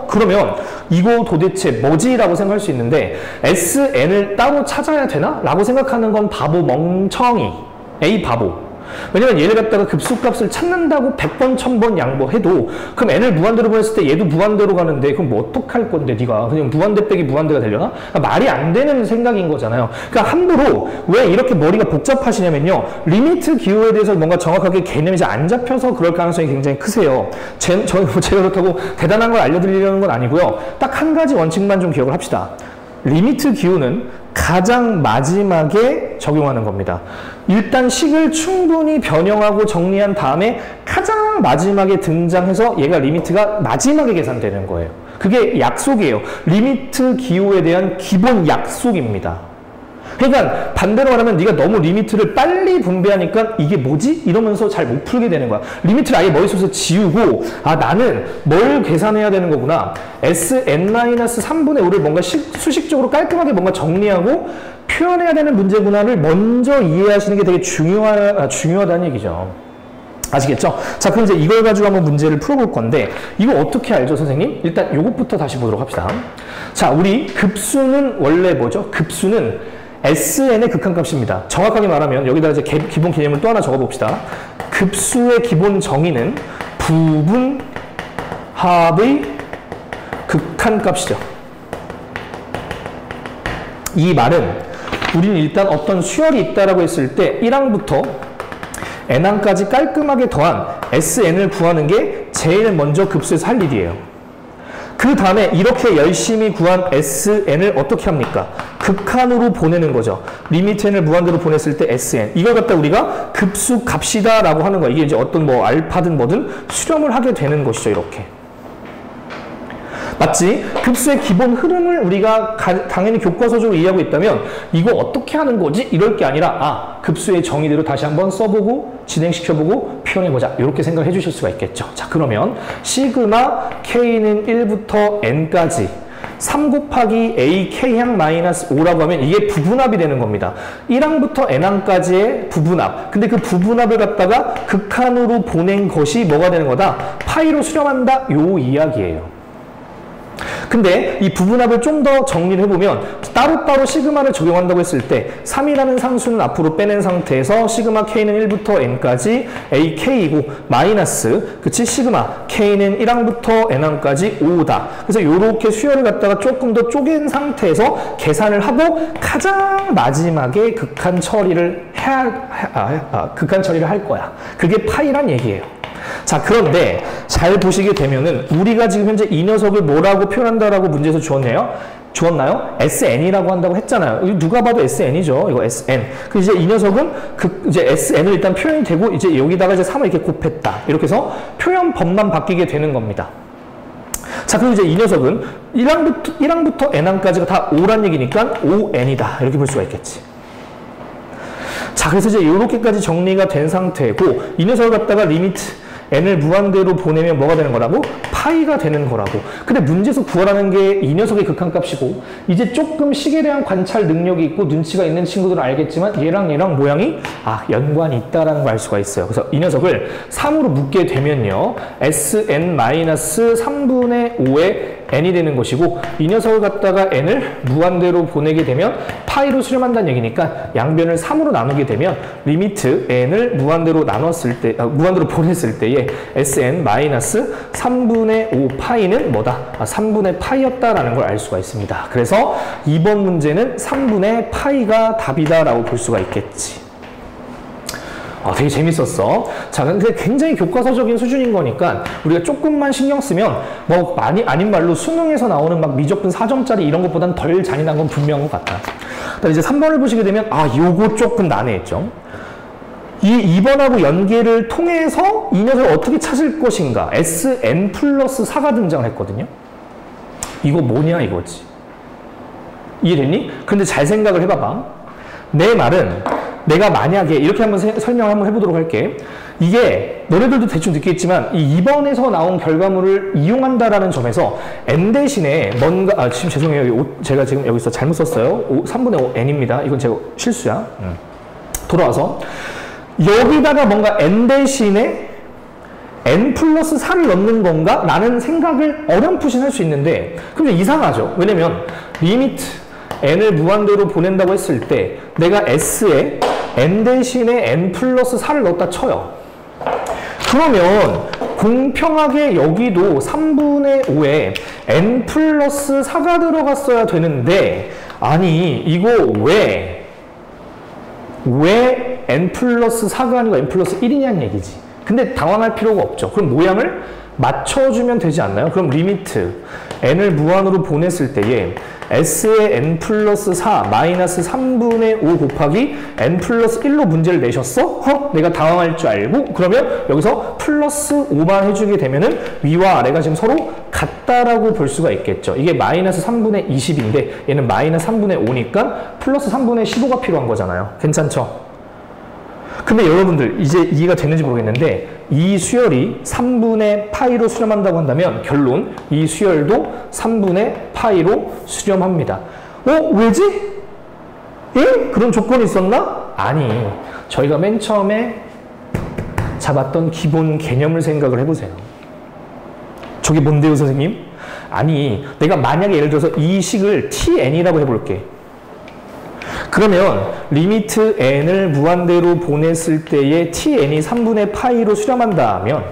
그러면 이거 도대체 뭐지? 라고 생각할 수 있는데, Sn을 따로 찾아야 되나? 라고 생각하는 건 바보 멍청이. A 바보. 왜냐면 얘를 갖다가 급수값을 찾는다고 100번, 1000번 양보해도 그럼 n을 무한대로 보냈을 때 얘도 무한대로 가는데 그럼 뭐 어떡할 건데 네가 그냥 무한대 빼기 무한대가 되려나? 그러니까 말이 안 되는 생각인 거잖아요. 그러니까 함부로 왜 이렇게 머리가 복잡하시냐면요. 리미트 기호에 대해서 뭔가 정확하게 개념이 잘 안 잡혀서 그럴 가능성이 굉장히 크세요. 제가 그렇다고 대단한 걸 알려드리려는 건 아니고요. 딱 한 가지 원칙만 좀 기억을 합시다. 리미트 기호는 가장 마지막에 적용하는 겁니다. 일단 식을 충분히 변형하고 정리한 다음에 가장 마지막에 등장해서 얘가 리미트가 마지막에 계산되는 거예요. 그게 약속이에요. 리미트 기호에 대한 기본 약속입니다. 그러니까 반대로 말하면 네가 너무 리미트를 빨리 분배하니까 이게 뭐지? 이러면서 잘 못 풀게 되는 거야. 리미트를 아예 머릿속에서 지우고 나는 뭘 계산해야 되는 거구나. Sn-3분의 5를 뭔가 수식적으로 깔끔하게 뭔가 정리하고 표현해야 되는 문제구나를 먼저 이해하시는 게 되게 중요하다는 얘기죠. 아시겠죠? 자, 그럼 이제 이걸 가지고 한번 문제를 풀어볼 건데, 이거 어떻게 알죠, 선생님? 일단 요것부터 다시 보도록 합시다. 자, 우리 급수는 원래 뭐죠? 급수는 Sn의 극한값입니다. 정확하게 말하면 여기다 이제 기본 개념을 또 하나 적어봅시다. 급수의 기본 정의는 부분합의 극한값이죠. 이 말은 우리는 일단 어떤 수열이 있다라고 했을 때 1항부터 n항까지 깔끔하게 더한 Sn을 구하는 게 제일 먼저 급수에서 할 일이에요. 그 다음에 이렇게 열심히 구한 Sn을 어떻게 합니까? 극한으로 보내는 거죠. 리미트 n을 무한대로 보냈을 때 Sn. 이걸 갖다 우리가 급수 값이다 라고 하는 거야. 이게 이제 어떤 뭐 알파든 뭐든 수렴을 하게 되는 것이죠. 이렇게. 맞지? 급수의 기본 흐름을 우리가 당연히 교과서적으로 이해하고 있다면 이거 어떻게 하는 거지? 이럴 게 아니라 급수의 정의대로 다시 한번 써보고 진행시켜보고 표현해보자. 이렇게 생각을 해주실 수가 있겠죠. 자, 그러면 시그마 k는 1부터 n까지 3 곱하기 a k항 마이너스 5라고 하면 이게 부분합이 되는 겁니다. 1항부터 n항까지의 부분합. 근데 그 부분합을 갖다가 극한으로 보낸 것이 뭐가 되는 거다? 파이로 수렴한다. 요 이야기예요. 근데 이 부분합을 좀 더 정리를 해보면 따로따로 시그마를 적용한다고 했을 때 3이라는 상수는 앞으로 빼낸 상태에서 시그마 k는 1부터 n까지 ak이고 마이너스 그치 시그마 k는 1항부터 n항까지 5다. 그래서 이렇게 수열을 갖다가 조금 더 쪼갠 상태에서 계산을 하고 가장 마지막에 극한 처리를 할 거야. 그게 파이란 얘기예요. 자, 그런데 잘 보시게 되면은 우리가 지금 현재 이 녀석을 뭐라고 표현한다라고 문제에서 주었나요? SN이라고 한다고 했잖아요. 누가 봐도 SN이죠. 이거 SN. 그 이제 이 녀석은 이제 SN을 일단 표현이 되고 이제 여기다가 이제 3을 이렇게 곱했다. 이렇게 해서 표현법만 바뀌게 되는 겁니다. 자, 그럼 이제 이 녀석은 1항부터 n항까지가 다 5란 얘기니까 5n이다. 이렇게 볼 수가 있겠지. 자, 그래서 이제 이렇게까지 정리가 된 상태고 이 녀석을 갖다가 리미트 n을 무한대로 보내면 뭐가 되는 거라고? 파이가 되는 거라고. 근데 문제에서 구하라는 게 이 녀석의 극한값이고 이제 조금 식에 대한 관찰 능력이 있고 눈치가 있는 친구들은 알겠지만 얘랑 모양이 연관이 있다라는 걸 알 수가 있어요. 그래서 이 녀석을 3으로 묶게 되면요. Sn-3분의 5의 n이 되는 것이고 이 녀석을 갖다가 n을 무한대로 보내게 되면 파이로 수렴한다는 얘기니까 양변을 3으로 나누게 되면 리미트 n을 무한대로 무한대로 보냈을 때에 Sn-3분의 5 파이는 뭐다? 3분의 파이였다라는 걸 알 수가 있습니다. 그래서 이번 문제는 3분의 파이가 답이다라고 볼 수가 있겠지. 되게 재밌었어. 자, 근데 굉장히 교과서적인 수준인 거니까 우리가 조금만 신경 쓰면 뭐 아닌 말로 수능에서 나오는 막 미적분 4점짜리 이런 것보단 덜 잔인한 건 분명한 것 같아. 그다음에 이제 3번을 보시게 되면 요거 조금 난해했죠. 이 2번하고 연계를 통해서 이 녀석을 어떻게 찾을 것인가. Sn 플러스 4가 등장을 했거든요. 이거 뭐냐 이거지. 이해됐니? 근데 잘 생각을 해봐봐. 내 말은 내가 만약에 이렇게 한번 설명 한번 해보도록 할게. 이게 너네들도 대충 느끼겠지만 이 2번에서 나온 결과물을 이용한다라는 점에서 n 대신에 뭔가 지금 죄송해요. 제가 지금 여기서 잘못 썼어요. 3분의 5 n입니다. 이건 제가 실수야. 돌아와서 여기다가 뭔가 n 대신에 n 플러스 4를 넣는 건가? 라는 생각을 어렴풋이 할 수 있는데 그럼 이상하죠. 왜냐면 리미트 n을 무한대로 보낸다고 했을 때 내가 s에 n 대신에 n 플러스 4를 넣었다 쳐요. 그러면 공평하게 여기도 3분의 5에 n 플러스 4가 들어갔어야 되는데 아니 이거 왜 n 플러스 4가 아니고 n 플러스 1이냐는 얘기지. 근데 당황할 필요가 없죠. 그럼 모양을 맞춰주면 되지 않나요? 그럼 리미트 n을 무한으로 보냈을 때에 s의 n 플러스 4 마이너스 3분의 5 곱하기 n 플러스 1로 문제를 내셨어? 내가 당황할 줄 알고 그러면 여기서 플러스 5만 해주게 되면은 위와 아래가 지금 서로 같다라고 볼 수가 있겠죠. 이게 마이너스 3분의 20인데 얘는 마이너스 3분의 5니까 플러스 3분의 15가 필요한 거잖아요. 괜찮죠? 근데 여러분들 이제 이해가 되는지 모르겠는데 이 수열이 3분의 파이로 수렴한다고 한다면 결론 이 수열도 3분의 파이로 수렴합니다. 왜지? 예? 그런 조건이 있었나? 아니, 저희가 맨 처음에 잡았던 기본 개념을 생각을 해보세요. 저게 뭔데요, 선생님? 아니, 내가 만약에 예를 들어서 이 식을 tn이라고 해볼게. 그러면 리미트 n을 무한대로 보냈을 때의 tn이 3분의 파이로 수렴한다면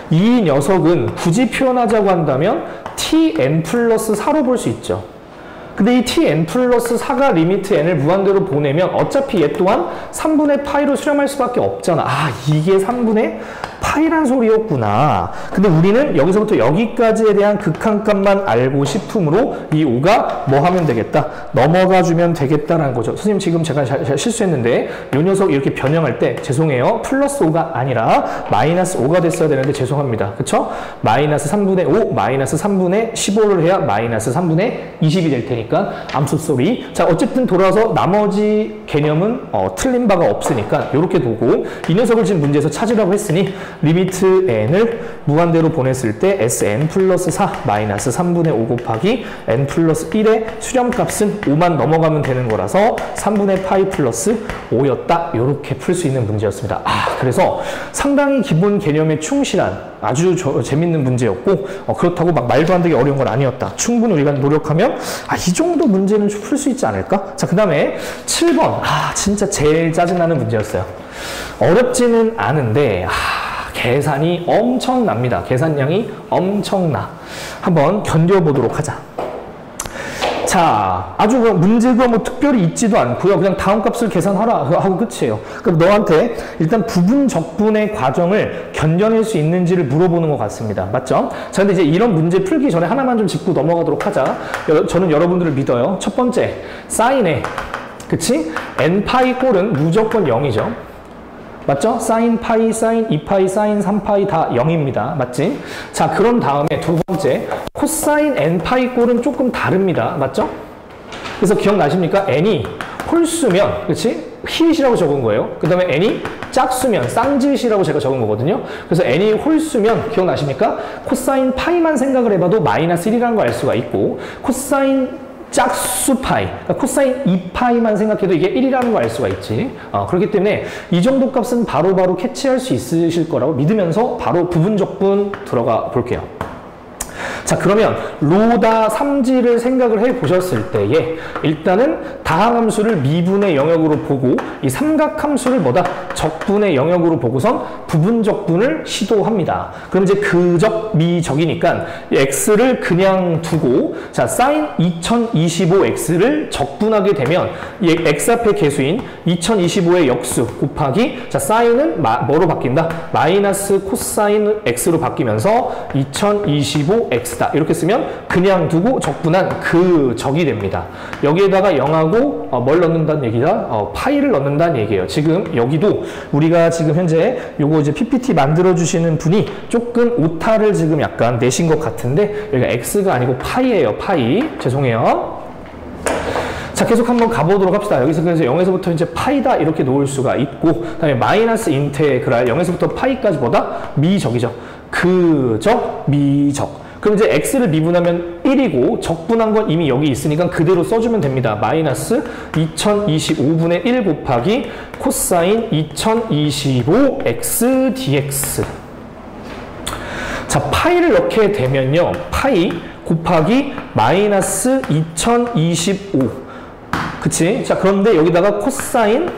이 녀석은 굳이 표현하자고 한다면 tn 플러스 4로 볼 수 있죠. 근데 이 tn 플러스 4가 리미트 n을 무한대로 보내면 어차피 얘 또한 3분의 파이로 수렴할 수밖에 없잖아. 이게 3분의 파이란 소리였구나. 근데 우리는 여기서부터 여기까지에 대한 극한값만 알고 싶으므로 이 5가 뭐 하면 되겠다? 넘어가 주면 되겠다라는 거죠. 선생님 지금 제가 실수했는데 이 녀석 이렇게 변형할 때 죄송해요. 플러스 5가 아니라 마이너스 5가 됐어야 되는데 죄송합니다. 그쵸? 마이너스 3분의 5 마이너스 3분의 15를 해야 마이너스 3분의 20이 될 테니까 암수 소리. 자 어쨌든 돌아와서 나머지 개념은 틀린 바가 없으니까 이렇게 두고 이 녀석을 지금 문제에서 찾으라고 했으니 리미트 n을 무한대로 보냈을 때 sn 플러스 4 마이너스 3분의 5 곱하기 n 플러스 1의 수렴값은 5만 넘어가면 되는 거라서 3분의 파이 플러스 5였다. 이렇게 풀 수 있는 문제였습니다. 그래서 상당히 기본 개념에 충실한 아주 재밌는 문제였고 그렇다고 막 말도 안 되게 어려운 건 아니었다. 충분히 우리가 노력하면 이 정도 문제는 풀 수 있지 않을까? 자, 그 다음에 7번. 진짜 제일 짜증나는 문제였어요. 어렵지는 않은데 계산이 엄청납니다. 계산량이 엄청나. 한번 견뎌보도록 하자. 자, 아주 문제가 뭐 특별히 있지도 않고요. 그냥 다음 값을 계산하라 하고 끝이에요. 그럼 너한테 일단 부분 적분의 과정을 견뎌낼 수 있는지를 물어보는 것 같습니다. 맞죠? 자, 근데 이제 이런 문제 풀기 전에 하나만 좀 짚고 넘어가도록 하자. 저는 여러분들을 믿어요. 첫 번째, 사인에, 그치? n파이 꼴은 무조건 0이죠. 맞죠? 사인 파이, 사인 2파이, 사인 3파이 다 0입니다. 맞지? 자, 그런 다음에 두 번째, 코사인 n파이 꼴은 조금 다릅니다. 맞죠? 그래서 기억나십니까? n이 홀수면, 그치? 히읗이라고 적은 거예요. 그 다음에 n이 짝수면, 쌍지읒이라고 제가 적은 거거든요. 그래서 n이 홀수면, 기억나십니까? 코사인 파이만 생각을 해봐도 마이너스 1이라는 걸 알 수가 있고, 코사인 짝수 파이, 그러니까 코사인 2파이만 생각해도 이게 1이라는 걸 알 수가 있지. 그렇기 때문에 이 정도 값은 바로바로 캐치할 수 있으실 거라고 믿으면서 바로 부분적분 들어가 볼게요. 자, 그러면 로다 3지를 생각을 해 보셨을 때에 일단은 다항함수를 미분의 영역으로 보고 이 삼각함수를 뭐다? 적분의 영역으로 보고선 부분적분을 시도합니다. 그럼 이제 그적, 미적이니까 x를 그냥 두고 자, 사인 2025x를 적분하게 되면 이 x 앞에 개수인 2025의 역수 곱하기 자, 사인은 뭐로 바뀐다? 마이너스 코사인 x로 바뀌면서 2025x x다. 이렇게 쓰면 그냥 두고 적분한 그 적이 됩니다. 여기에다가 0하고 뭘 넣는다는 얘기다? 파이를 넣는다는 얘기예요. 지금 여기도 우리가 지금 현재 요거 이제 PPT 만들어 주시는 분이 조금 오타를 지금 약간 내신 것 같은데 여기가 x가 아니고 파이예요. 파이. 죄송해요. 자, 계속 한번 가보도록 합시다. 여기서 그래서 0에서부터 이제 파이다 이렇게 놓을 수가 있고, 그다음에 마이너스 인테그랄 0에서부터 파이까지 보다 미적이죠. 그적, 미적. 그럼 이제 x를 미분하면 1이고 적분한 건 이미 여기 있으니까 그대로 써주면 됩니다. 마이너스 2025분의 1 곱하기 코사인 2025 x dx. 자, 파이를 넣게 되면요. 파이 곱하기 마이너스 2025. 그치? 자, 그런데 여기다가 코사인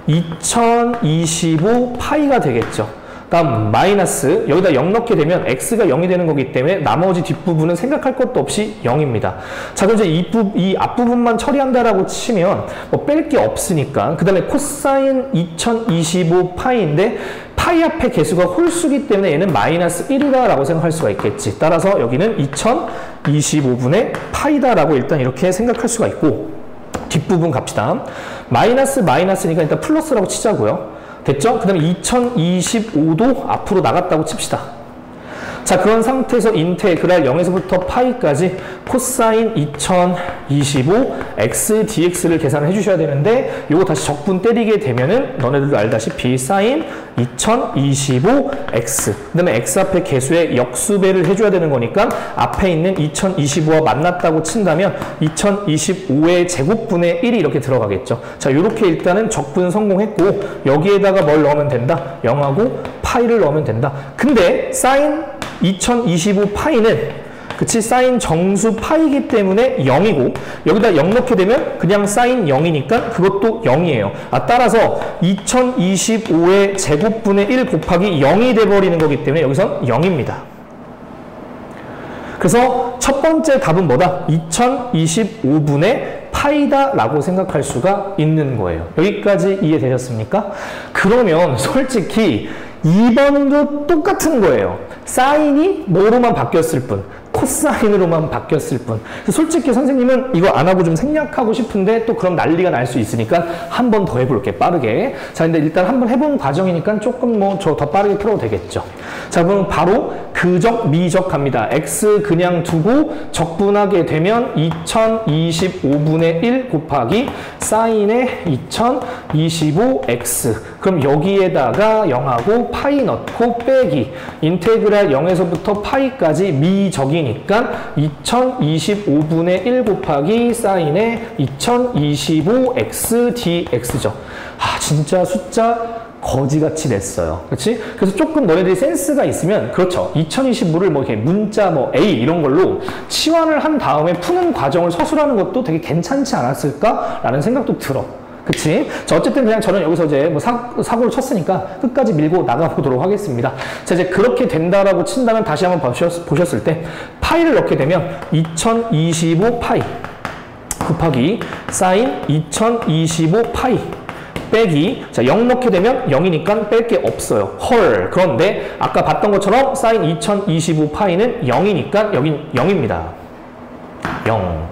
2025 파이가 되겠죠. 다음 마이너스 여기다 0 넣게 되면 x가 0이 되는 거기 때문에 나머지 뒷부분은 생각할 것도 없이 0입니다. 자, 그럼 이제 이 앞부분만 처리한다라고 치면 뭐 뺄 게 없으니까 그 다음에 코사인 2025 파이인데 파이 앞에 개수가 홀수기 때문에 얘는 마이너스 1이다 라고 생각할 수가 있겠지. 따라서 여기는 2025분의 파이다 라고 일단 이렇게 생각할 수가 있고, 뒷부분 갑시다. 마이너스니까 일단 플러스라고 치자고요. 됐죠? 그 다음에 2025도 앞으로 나갔다고 칩시다. 자, 그런 상태에서 인테그랄 0에서부터 파이까지 코사인 2025 x dx를 계산을 해주셔야 되는데 요거 다시 적분 때리게 되면은 너네들도 알다시피 사인 2025 x 그 다음에 x 앞에 개수의 역수배를 해줘야 되는 거니까 앞에 있는 2025와 만났다고 친다면 2025의 제곱분의 1이 이렇게 들어가겠죠. 자, 요렇게 일단은 적분 성공했고 여기에다가 뭘 넣으면 된다? 0하고 파이를 넣으면 된다. 근데 사인 2025 파이는 그치 사인 정수 파이기 때문에 0이고 여기다 0 넣게 되면 그냥 사인 0이니까 그것도 0이에요. 따라서 2025의 제곱분의 1 곱하기 0이 돼버리는 거기 때문에 여기선 0입니다. 그래서 첫 번째 답은 뭐다? 2025분의 파이다 라고 생각할 수가 있는 거예요. 여기까지 이해되셨습니까? 그러면 솔직히 2번도 똑같은 거예요. 사인이 뭐로만 바뀌었을 뿐, 코사인으로만 바뀌었을 뿐. 솔직히 선생님은 이거 안 하고 좀 생략하고 싶은데 또 그럼 난리가 날 수 있으니까 한 번 더 해볼게, 빠르게. 자, 근데 일단 한번 해본 과정이니까 조금 뭐 저 더 빠르게 풀어도 되겠죠. 자, 그럼 바로 그적, 미적 갑니다. x 그냥 두고 적분하게 되면 2025분의 1 곱하기 사인의 2025x. 그럼 여기에다가 0하고 파이 넣고 빼기 인테그랄 0에서부터 파이까지 미적이니까 2025분의 1 곱하기 사인의 2025x dx죠. 진짜 숫자 거지같이 냈어요. 그렇지? 그래서 조금 너네들이 센스가 있으면 그렇죠. 2025를 뭐 이렇게 문자 뭐 A 이런 걸로 치환을 한 다음에 푸는 과정을 서술하는 것도 되게 괜찮지 않았을까라는 생각도 들어. 그치? 자, 어쨌든 그냥 저는 여기서 이제 뭐 사고를 쳤으니까 끝까지 밀고 나가보도록 하겠습니다. 자, 이제 그렇게 된다라고 친다면 다시 한번 보셨을 때 파이를 넣게 되면 2025 파이 곱하기 사인 2025 파이 빼기, 자, 0 넣게 되면 0이니까 뺄 게 없어요. 헐. 그런데 아까 봤던 것처럼 사인 2025 파이는 0이니까 여긴 0입니다. 0.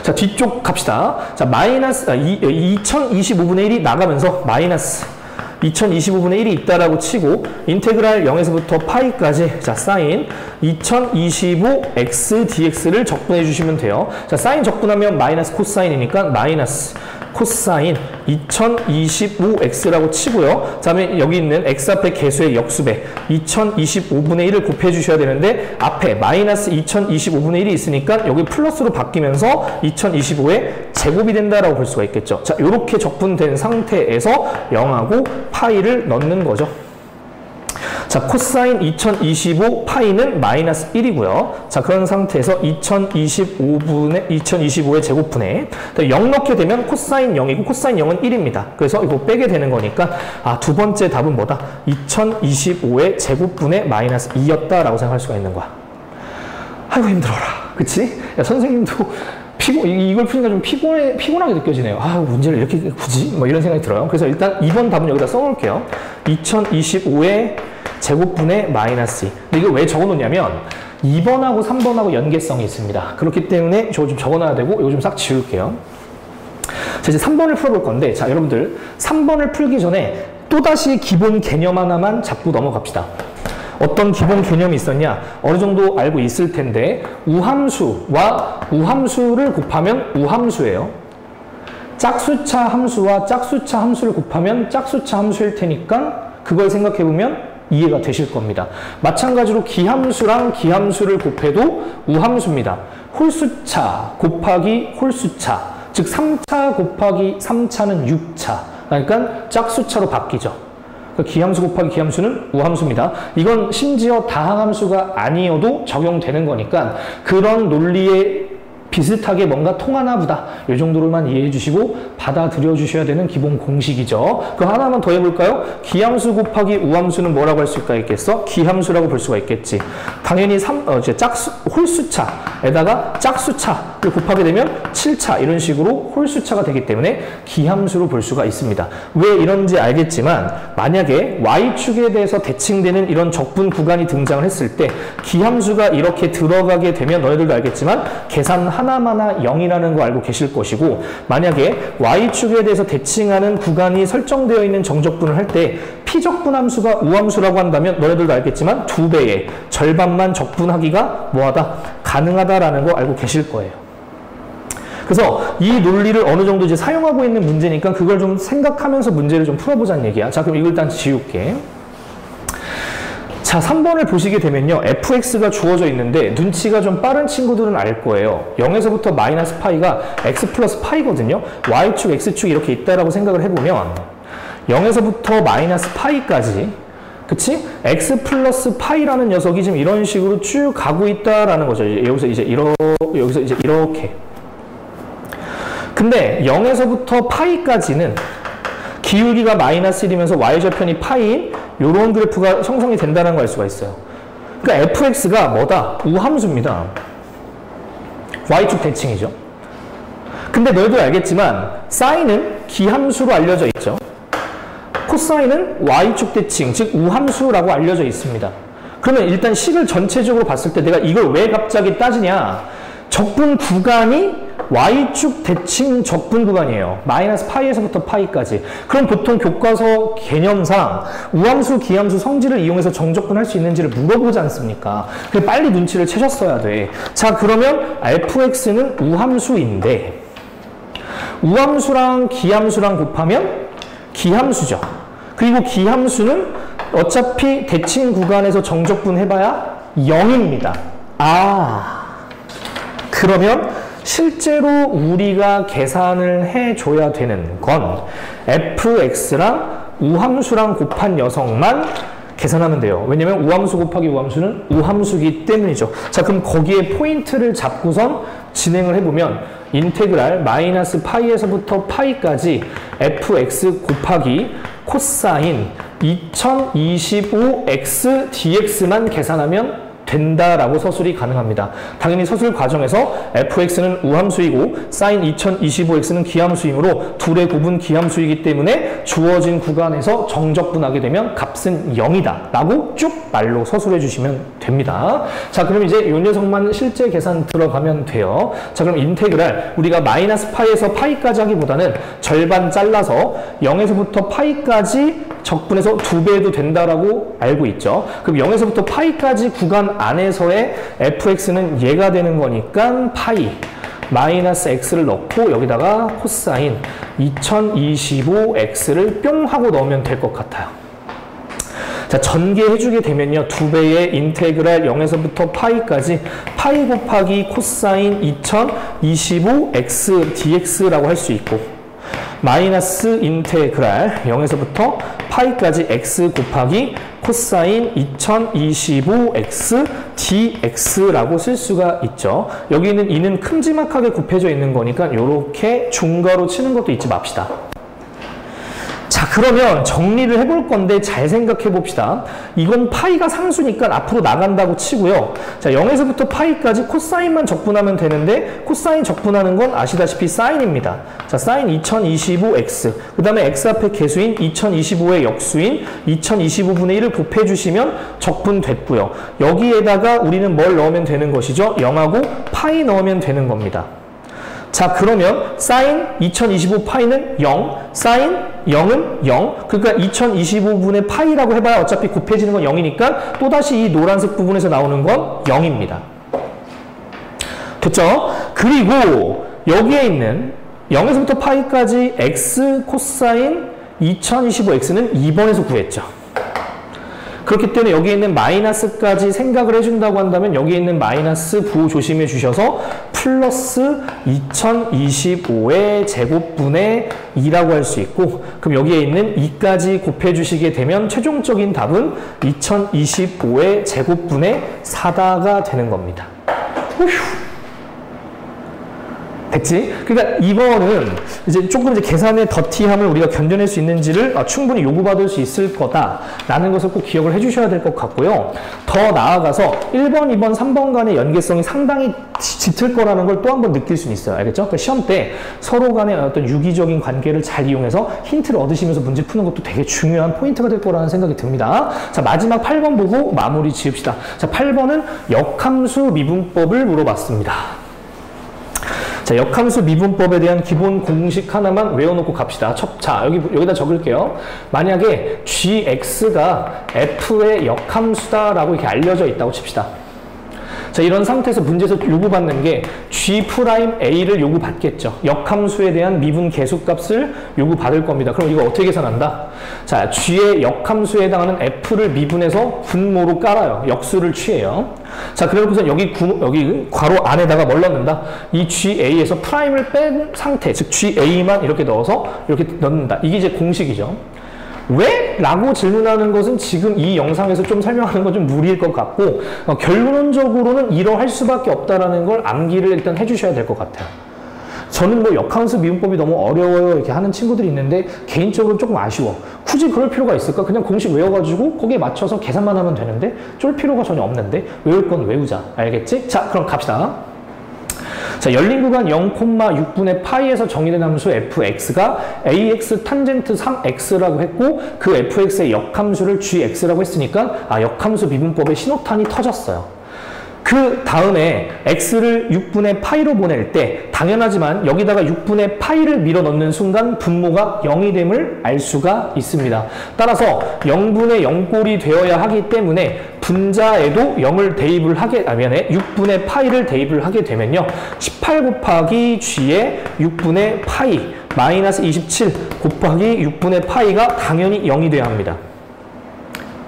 자, 뒤쪽 갑시다. 자, 마이너스 2025분의 1이 나가면서 마이너스 2025분의 1이 있다라고 치고 인테그랄 0에서부터 파이까지 자, 사인 2025 x dx를 적분해 주시면 돼요. 자, 사인 적분하면 마이너스 코사인이니까 마이너스 코사인 2025x라고 치고요. 그 다음에 여기 있는 x 앞에 개수의 역수배 2025분의 1을 곱해 주셔야 되는데 앞에 마이너스 2025분의 1이 있으니까 여기 플러스로 바뀌면서 2025의 제곱이 된다라고 볼 수가 있겠죠. 자, 이렇게 적분된 상태에서 0하고 파이를 넣는 거죠. 자, 코사인 2025 파이는 마이너스 1이고요. 자, 그런 상태에서 2025의 제곱분에 0 넣게 되면 코사인 0이고 코사인 0은 1입니다. 그래서 이거 빼게 되는 거니까 두 번째 답은 뭐다? 2025의 제곱분의 마이너스 2였다라고 생각할 수가 있는 거야. 아이고 힘들어라. 그치? 야, 선생님도 이걸 푸니까 좀 피곤하게 느껴지네요. 문제를 이렇게 굳이? 뭐 이런 생각이 들어요. 그래서 일단 2번 답은 여기다 써놓을게요. 2025의 제곱분의 마이너스 2. 근데 이걸 왜 적어놓냐면 2번하고 3번하고 연계성이 있습니다. 그렇기 때문에 저거 좀 적어놔야 되고 이거 좀 싹 지울게요. 자, 이제 3번을 풀어볼 건데, 자, 여러분들 3번을 풀기 전에 또다시 기본 개념 하나만 잡고 넘어갑시다. 어떤 기본 개념이 있었냐? 어느 정도 알고 있을 텐데, 우함수와 우함수를 곱하면 우함수예요. 짝수차 함수와 짝수차 함수를 곱하면 짝수차 함수일 테니까 그걸 생각해보면 이해가 되실 겁니다. 마찬가지로 기함수랑 기함수를 곱해도 우함수입니다. 홀수차 곱하기 홀수차, 즉 3차 곱하기 3차는 6차, 그러니까 짝수차로 바뀌죠. 그러니까 기함수 곱하기 기함수는 우함수입니다. 이건 심지어 다항함수가 아니어도 적용되는 거니까 그런 논리에 비슷하게 뭔가 통하나 보다, 이 정도로만 이해해 주시고 받아들여 주셔야 되는 기본 공식이죠. 그럼 하나만 더 해볼까요? 기함수 곱하기 우함수는 뭐라고 할 수가 있겠어? 기함수라고 볼 수가 있겠지. 당연히 홀수차에다가 짝수차를 곱하게 되면 7차, 이런 식으로 홀수차가 되기 때문에 기함수로 볼 수가 있습니다. 왜 이런지 알겠지만 만약에 y축에 대해서 대칭되는 이런 적분 구간이 등장을 했을 때 기함수가 이렇게 들어가게 되면 너희들도 알겠지만 계산 하나마나 0이라는 거 알고 계실 것이고, 만약에 y축에 대해서 대칭하는 구간이 설정되어 있는 정적분을 할 때 피적분 함수가 우함수라고 한다면 너희들도 알겠지만 2배의 절반만 적분하기가 뭐하다? 가능하다라는 거 알고 계실 거예요. 그래서 이 논리를 어느 정도 이제 사용하고 있는 문제니까 그걸 좀 생각하면서 문제를 좀 풀어보자는 얘기야. 자, 그럼 이걸 일단 지울게. 자, 3번을 보시게 되면요, fx가 주어져 있는데 눈치가 좀 빠른 친구들은 알 거예요. 0에서부터 마이너스 파이가 x 플러스 파이거든요. y축, x축이 이렇게 있다라고 생각을 해보면 0에서부터 마이너스 파이까지, 그치? x 플러스 파이라는 녀석이 지금 이런 식으로 쭉 가고 있다라는 거죠. 여기서 이제 이렇게. 근데 0에서부터 파이까지는 기울기가 마이너스 1이면서 y절편이 파이인 요런 그래프가 형성이 된다는 걸 알 수가 있어요. 그러니까 fx가 뭐다? 우함수입니다. y축 대칭이죠. 근데 너희도 알겠지만 사인은 기함수로 알려져 있죠. 코사인은 y축 대칭, 즉 우함수라고 알려져 있습니다. 그러면 일단 식을 전체적으로 봤을 때 내가 이걸 왜 갑자기 따지냐? 적분 구간이 y축 대칭 적분 구간이에요. 마이너스 파이에서부터 파이까지. 그럼 보통 교과서 개념상 우함수, 기함수 성질을 이용해서 정적분 할 수 있는지를 물어보지 않습니까? 그래서 빨리 눈치를 채셨어야 돼. 자, 그러면 fx는 우함수인데 우함수랑 기함수랑 곱하면 기함수죠. 그리고 기함수는 어차피 대칭 구간에서 정적분 해봐야 0입니다. 그러면 실제로 우리가 계산을 해줘야 되는 건 fx랑 우함수랑 곱한 녀석만 계산하면 돼요. 왜냐면 우함수 곱하기 우함수는 우함수이기 때문이죠. 자, 그럼 거기에 포인트를 잡고선 진행을 해보면 인테그랄 마이너스 파이에서부터 파이까지 fx 곱하기 코사인 2025x dx만 계산하면 된다라고 서술이 가능합니다. 당연히 서술 과정에서 fx는 우함수이고 sin 2025x는 기함수이므로 둘의 곱은 기함수이기 때문에 주어진 구간에서 정적분하게 되면 값은 0이다 라고 쭉 말로 서술해 주시면 됩니다. 자, 그럼 이제 이 녀석만 실제 계산 들어가면 돼요. 자, 그럼 인테그랄 우리가 마이너스 파이에서 파이까지 하기보다는 절반 잘라서 0에서부터 파이까지 적분해서 2배도 된다라고 알고 있죠. 그럼 0에서부터 파이까지 구간 안에서의 fx는 얘가 되는 거니까 파이 마이너스 x를 넣고 여기다가 코사인 2025x를 뿅 하고 넣으면 될 것 같아요. 자, 전개해주게 되면요, 2배의 인테그랄 0에서부터 파이까지 파이 곱하기 코사인 2025x dx라고 할 수 있고, 마이너스 인테그랄 0에서부터 파이까지 x 곱하기 코사인 2025x dx라고 쓸 수가 있죠. 여기는 이는 큼지막하게 곱해져 있는 거니까 이렇게 중괄호 치는 것도 잊지 맙시다. 자, 그러면 정리를 해볼 건데 잘 생각해 봅시다. 이건 파이가 상수니까 앞으로 나간다고 치고요. 자, 0에서부터 파이까지 코사인만 적분하면 되는데 코사인 적분하는 건 아시다시피 사인입니다. 자, 사인 2025x. 그 다음에 x 앞에 개수인 2025의 역수인 2025분의 1을 곱해주시면 적분됐고요. 여기에다가 우리는 뭘 넣으면 되는 것이죠? 0하고 파이 넣으면 되는 겁니다. 자, 그러면 사인 2025 파이는 0, 사인 0은 0. 그러니까 2025분의 파이라고 해봐야 어차피 곱해지는 건 0이니까 또다시 이 노란색 부분에서 나오는 건 0입니다. 됐죠? 그리고 여기에 있는 0에서부터 파이까지 x 코사인 2025x는 2번에서 구했죠. 그렇기 때문에 여기에 있는 마이너스까지 생각을 해준다고 한다면 여기에 있는 마이너스 부호 조심해 주셔서 플러스 2025의 제곱분의 2라고 할 수 있고, 그럼 여기에 있는 2까지 곱해주시게 되면 최종적인 답은 2025의 제곱분의 4다가 되는 겁니다. 우휴. 됐지? 그러니까 이번은 이제 조금 이제 계산의 더티함을 우리가 견뎌낼 수 있는지를 충분히 요구받을 수 있을 거다라는 것을 꼭 기억을 해주셔야 될 것 같고요. 더 나아가서 1번, 2번, 3번 간의 연계성이 상당히 짙을 거라는 걸 또 한 번 느낄 수는 있어요. 알겠죠? 그러니까 시험 때 서로 간의 어떤 유기적인 관계를 잘 이용해서 힌트를 얻으시면서 문제 푸는 것도 되게 중요한 포인트가 될 거라는 생각이 듭니다. 자, 마지막 8번 보고 마무리 지읍시다. 자, 8번은 역함수 미분법을 물어봤습니다. 자, 역함수 미분법에 대한 기본 공식 하나만 외워놓고 갑시다. 자, 여기다 적을게요. 만약에 gx가 f의 역함수다라고 이렇게 알려져 있다고 칩시다. 자, 이런 상태에서 문제에서 요구받는 게 G'A를 요구받겠죠. 역함수에 대한 미분 계수값을 요구받을 겁니다. 그럼 이거 어떻게 계산한다? 자, G의 역함수에 해당하는 F를 미분해서 분모로 깔아요. 역수를 취해요. 자, 그래서 여기 괄호 안에다가 뭘 넣는다? 이 GA에서 프라임을 뺀 상태, 즉 GA만 이렇게 넣어서 이렇게 넣는다. 이게 이제 공식이죠. 왜? 라고 질문하는 것은 지금 이 영상에서 좀 설명하는 건 좀 무리일 것 같고, 결론적으로는 이러할 수밖에 없다라는 걸 암기를 일단 해주셔야 될 것 같아요. 저는 뭐 역함수 미분법이 너무 어려워요 이렇게 하는 친구들이 있는데 개인적으로 조금 아쉬워. 굳이 그럴 필요가 있을까? 그냥 공식 외워가지고 거기에 맞춰서 계산만 하면 되는데 쫄 필요가 전혀 없는데 외울 건 외우자. 알겠지? 자, 그럼 갑시다. 자, 열린 구간 0,6분의 파이에서 정의된 함수 fx가 ax 탄젠트 3x라고 했고 그 fx의 역함수를 gx라고 했으니까 역함수 미분법의 신호탄이 터졌어요. 그 다음에 x를 6분의 파이로 보낼 때 당연하지만 여기다가 6분의 파이를 밀어 넣는 순간 분모가 0이 됨을 알 수가 있습니다. 따라서 0분의 0꼴이 되어야 하기 때문에 분자에도 0을 대입을 하게 하면 6분의 파이를 대입을 하게 되면요. 18 곱하기 g의 6분의 파이 마이너스 27 곱하기 6분의 파이가 당연히 0이 돼야 합니다.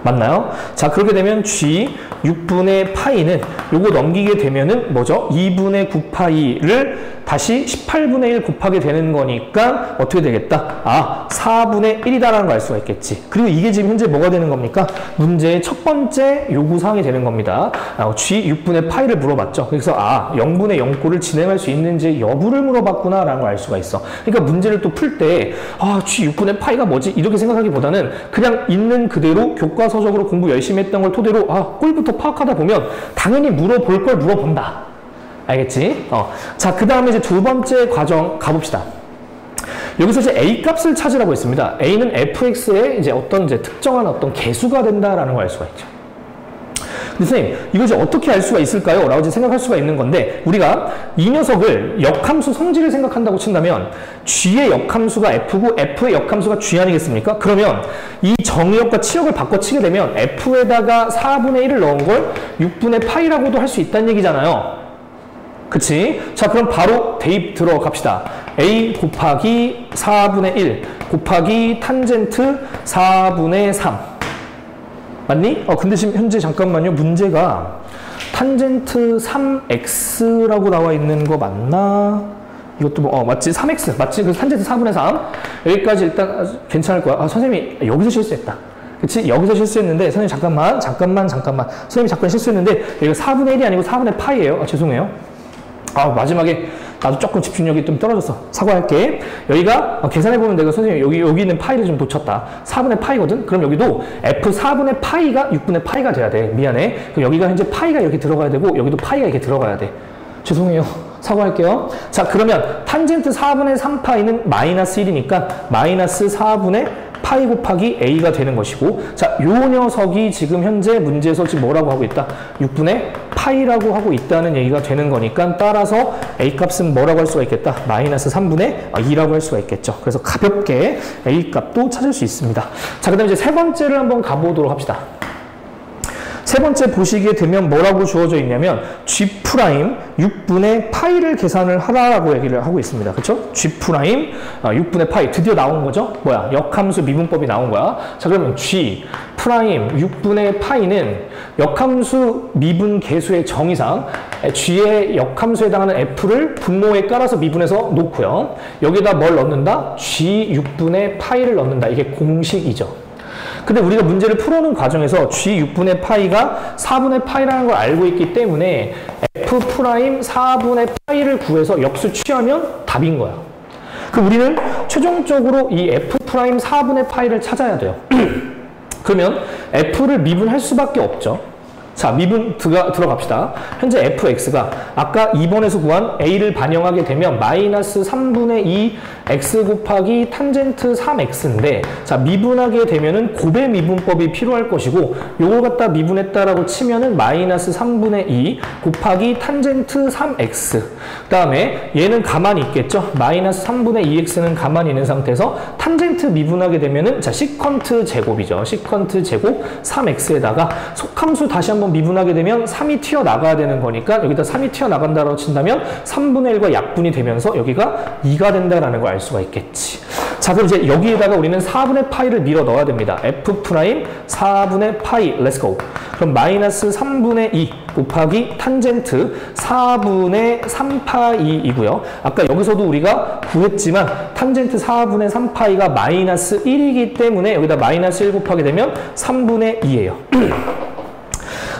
맞나요? 자, 그렇게 되면 g 6분의 파이는 요거 넘기게 되면은 뭐죠? 2분의 9파이를 다시 18분의 1 곱하게 되는 거니까 어떻게 되겠다? 4분의 1이다라는 걸 알 수가 있겠지. 그리고 이게 지금 현재 뭐가 되는 겁니까? 문제의 첫 번째 요구사항이 되는 겁니다. g 6분의 파이를 물어봤죠. 그래서 0분의 0꼴을 진행할 수 있는지 여부를 물어봤구나 라는 걸 알 수가 있어. 그러니까 문제를 또 풀 때 g 6분의 파이가 뭐지? 이렇게 생각하기보다는 그냥 있는 그대로 교과서적으로 공부 열심히 했던 걸 토대로 꼴부터 파악하다 보면 당연히 물어볼 걸 물어본다. 알겠지? 자, 그 다음에 이제 두 번째 과정 가봅시다. 여기서 이제 A 값을 찾으라고 했습니다. A는 fx의 이제 특정한 어떤 개수가 된다라는 걸 알 수가 있죠. 근데 선생님, 이걸 이제 어떻게 알 수가 있을까요? 라고 이제 생각할 수가 있는 건데, 우리가 이 녀석을 역함수 성질을 생각한다고 친다면, G의 역함수가 F고, F의 역함수가 G 아니겠습니까? 그러면 이 정의역과 치역을 바꿔치게 되면, F에다가 4분의 1을 넣은 걸 6분의 파이라고도 할 수 있다는 얘기잖아요. 그치? 자, 그럼 바로 대입 들어갑시다. A 곱하기 4분의 1 곱하기 탄젠트 4분의 3. 맞니? 근데 지금 현재 잠깐만요. 문제가 탄젠트 3x라고 나와 있는 거 맞나? 이것도 맞지? 3x. 맞지? 그래서 탄젠트 4분의 3. 여기까지 일단 괜찮을 거야. 선생님이 여기서 실수했다. 그치? 여기서 실수했는데, 선생님 잠깐만. 선생님이 잠깐 실수했는데, 여기가 4분의 1이 아니고 4분의 파이예요. 죄송해요. 마지막에 나도 조금 집중력이 좀 떨어졌어. 사과할게. 여기가 계산해보면 내가 선생님 여기 있는 파이를 좀 놓쳤다. 4분의 파이거든? 그럼 여기도 F 4분의 파이가 6분의 파이가 돼야 돼. 미안해. 그럼 여기가 현재 파이가 이렇게 들어가야 되고 여기도 파이가 이렇게 들어가야 돼. 죄송해요. 사과할게요. 자, 그러면 탄젠트 4분의 3파이는 마이너스 1이니까 마이너스 4분의 파이 곱하기 a가 되는 것이고, 자, 요 녀석이 지금 현재 문제에서 지금 뭐라고 하고 있다? 6분의 파이라고 하고 있다는 얘기가 되는 거니까 따라서 a 값은 뭐라고 할 수가 있겠다? 마이너스 3분의 2라고 할 수가 있겠죠. 그래서 가볍게 a 값도 찾을 수 있습니다. 자, 그 다음에 이제 세 번째를 한번 가보도록 합시다. 세 번째 보시게 되면 뭐라고 주어져 있냐면 G' 6분의 파이를 계산을 하라고 얘기를 하고 있습니다. 그렇죠? G' 6분의 파이 드디어 나온 거죠? 뭐야? 역함수 미분법이 나온 거야. 자, 그러면 G' 6분의 파이는 역함수 미분 계수의 정의상 G의 역함수에 해당하는 F를 분모에 깔아서 미분해서 놓고요. 여기다 뭘 넣는다? G 6분의 파이를 넣는다. 이게 공식이죠. 근데 우리가 문제를 풀어오는 과정에서 G 6분의 파이가 4분의 파이라는 걸 알고 있기 때문에 F' 4분의 파이를 구해서 역수 취하면 답인 거야. 그럼 우리는 최종적으로 이 F' 4분의 파이를 찾아야 돼요. 그러면 F를 미분할 수밖에 없죠. 자, 미분 들어갑시다. 현재 fx가 아까 2번에서 구한 a를 반영하게 되면 마이너스 3분의 2 x 곱하기 탄젠트 3x인데, 자, 미분하게 되면은 곱의 미분법이 필요할 것이고, 요걸 갖다 미분했다라고 치면은 마이너스 3분의 2 곱하기 탄젠트 3x. 그 다음에 얘는 가만히 있겠죠. 마이너스 3분의 2x는 가만히 있는 상태에서 탄젠트 미분하게 되면은, 자, 시컨트 제곱이죠. 시컨트 제곱 3x에다가 속함수 다시 한번 미분하게 되면 3이 튀어나가야 되는 거니까 여기다 3이 튀어나간다고 친다면 3분의 1과 약분이 되면서 여기가 2가 된다라는 걸 알 수가 있겠지. 자, 그럼 이제 여기에다가 우리는 4분의 파이를 밀어 넣어야 됩니다. F' 4분의 파이, 렛츠고. 그럼 마이너스 3분의 2 곱하기 탄젠트 4분의 3파이이고요. 아까 여기서도 우리가 구했지만 탄젠트 4분의 3파이가 마이너스 1이기 때문에 여기다 마이너스 1 곱하게 되면 3분의 2예요.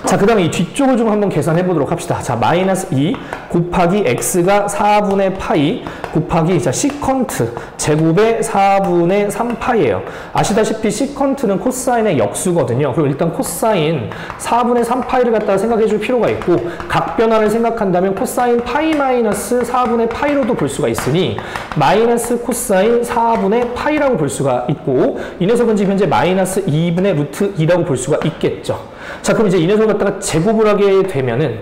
자, 그 다음에 이 뒤쪽을 좀 한번 계산해 보도록 합시다. 자, 마이너스 2 곱하기 x가 4분의 파이 곱하기, 자, 시컨트 제곱의 4분의 3파이예요. 아시다시피 시컨트는 코사인의 역수거든요. 그럼 일단 코사인 4분의 3파이를 갖다가 생각해 줄 필요가 있고, 각변화를 생각한다면 코사인 파이 마이너스 4분의 파이로도 볼 수가 있으니 마이너스 코사인 4분의 파이라고 볼 수가 있고, 이 녀석은 지금 현재 마이너스 2분의 루트 2라고 볼 수가 있겠죠. 자, 그럼 이제 이 녀석을 갖다가 제곱을 하게 되면은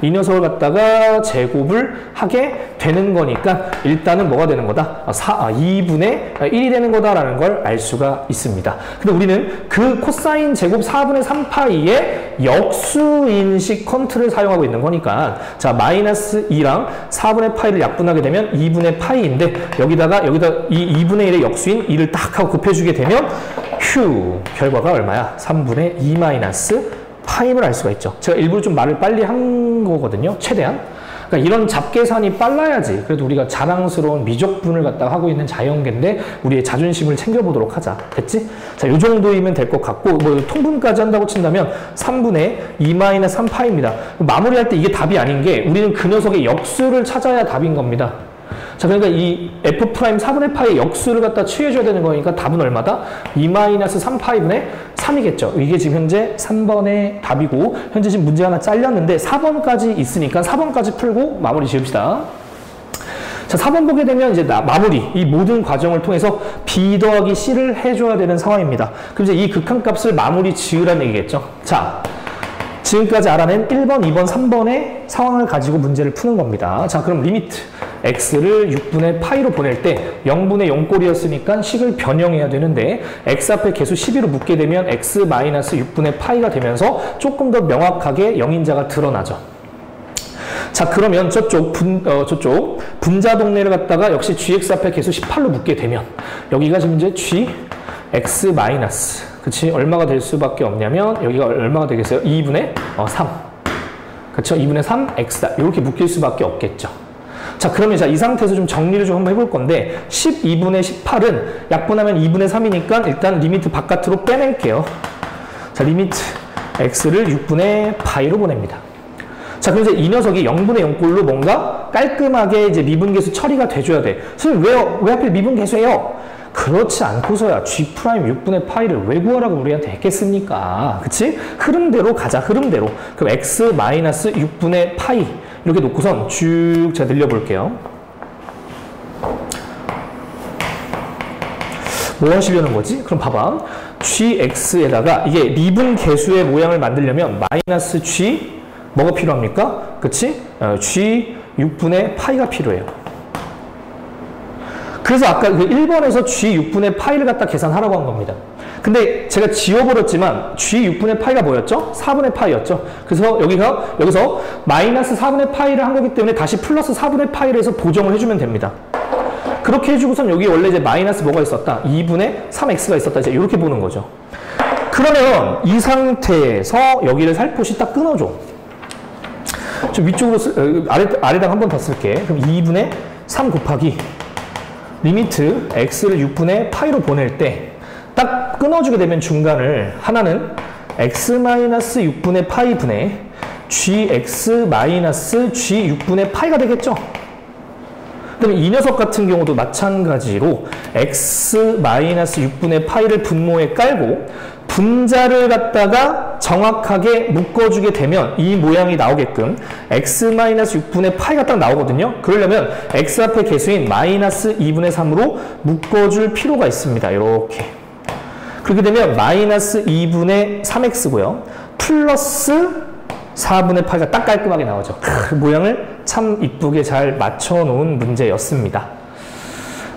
이 녀석을 갖다가 제곱을 하게 되는 거니까 일단은 뭐가 되는 거다? 2분의 1이 되는 거다라는 걸 알 수가 있습니다. 근데 우리는 그 코사인 제곱 4분의 3파이의 역수인 시컨트를 사용하고 있는 거니까, 자, 마이너스 2랑 4분의 파이를 약분하게 되면 2분의 파이인데 여기다 이 2분의 1의 역수인 2를 딱 하고 곱해주게 되면 휴, 결과가 얼마야? 3분의 2 마이너스 파임을 알 수가 있죠. 제가 일부러 좀 말을 빨리 한 거거든요. 최대한. 그러니까 이런 잡계산이 빨라야지. 그래도 우리가 자랑스러운 미적분을 갖다가 하고 있는 자연계인데 우리의 자존심을 챙겨보도록 하자. 됐지? 자, 요 정도이면 될 것 같고, 뭐 통분까지 한다고 친다면 3분의 2 마이너스 3파입니다. 마무리할 때 이게 답이 아닌 게 우리는 그 녀석의 역수를 찾아야 답인 겁니다. 자, 그러니까 이 F' 4분의 파이의 역수를 갖다 취해줘야 되는 거니까 답은 얼마다? 2-3파이분의 3이겠죠. 이게 지금 현재 3번의 답이고, 현재 지금 문제 하나 잘렸는데 4번까지 있으니까 4번까지 풀고 마무리 지읍시다. 자, 4번 보게 되면 이제 마무리, 이 모든 과정을 통해서 B 더하기 C를 해줘야 되는 상황입니다. 그럼 이제 이 극한값을 마무리 지으라는 얘기겠죠. 자, 지금까지 알아낸 1번, 2번, 3번의 상황을 가지고 문제를 푸는 겁니다. 자, 그럼 리미트 x를 6분의 파이로 보낼 때 0분의 0꼴이었으니까 식을 변형해야 되는데 x 앞에 계수 12로 묶게 되면 x 마이너스 6분의 파이가 되면서 조금 더 명확하게 영인자가 드러나죠. 자, 그러면 저쪽 분자 동네를 갖다가 역시 gx 앞에 계수 18로 묶게 되면 여기가 지금 이제 gx 마이너스, 그치? 얼마가 될 수밖에 없냐면 여기가 얼마가 되겠어요? 2분의 3. 그쵸? 2분의 3x다. 이렇게 묶일 수밖에 없겠죠. 자, 그러면 이 상태에서 좀 정리를 좀 한번 해볼 건데 12분의 18은 약분하면 2분의 3이니까 일단 리미트 바깥으로 빼낼게요. 자, 리미트 x를 6분의 파이로 보냅니다. 자, 자, 그래서 이 녀석이 0분의 0꼴로 뭔가 깔끔하게 이제 미분계수 처리가 돼줘야 돼. 선생님, 왜 하필 미분계수예요? 그렇지 않고서야 G' 6분의 파이를 왜 구하라고 우리한테 했겠습니까? 그치? 흐름대로 가자, 흐름대로. 그럼 X 마이너스 6분의 파이. 이렇게 놓고선 쭉 제가 늘려볼게요. 뭐 하시려는 거지? 그럼 봐봐. GX에다가 이게 미분계수의 모양을 만들려면 마이너스 G 뭐가 필요합니까? 그치? G 6분의 파이가 필요해요. 그래서 아까 그 1번에서 G 6분의 파이를 갖다 계산하라고 한 겁니다. 근데 제가 지워버렸지만 G 6분의 파이가 뭐였죠? 4분의 파이였죠. 그래서 여기서 마이너스 4분의 파이를 한 거기 때문에 다시 플러스 4분의 파이를 해서 보정을 해주면 됩니다. 그렇게 해주고선 여기 원래 이제 마이너스 뭐가 있었다? 2분의 3x가 있었다. 이제 이렇게 보는 거죠. 그러면 이 상태에서 여기를 살포시 딱 끊어줘. 좀 위쪽으로 아래당 한 번 더 쓸게. 그럼 2분의 3 곱하기 리미트 x를 6분의 파이로 보낼 때 딱 끊어주게 되면 중간을 하나는 x-6분의 파이 분의 gx-g 6분의 파이가 되겠죠? 그럼 이 녀석 같은 경우도 마찬가지로 x-6분의 파이를 분모에 깔고 분자를 갖다가 정확하게 묶어주게 되면 이 모양이 나오게끔 x-6분의 파이가 딱 나오거든요. 그러려면 x 앞에 개수인 마이너스 2분의 3으로 묶어줄 필요가 있습니다. 이렇게. 그렇게 되면 마이너스 2분의 3x고요. 플러스 4분의 파이가 딱 깔끔하게 나오죠. 그 모양을 참 이쁘게 잘 맞춰놓은 문제였습니다.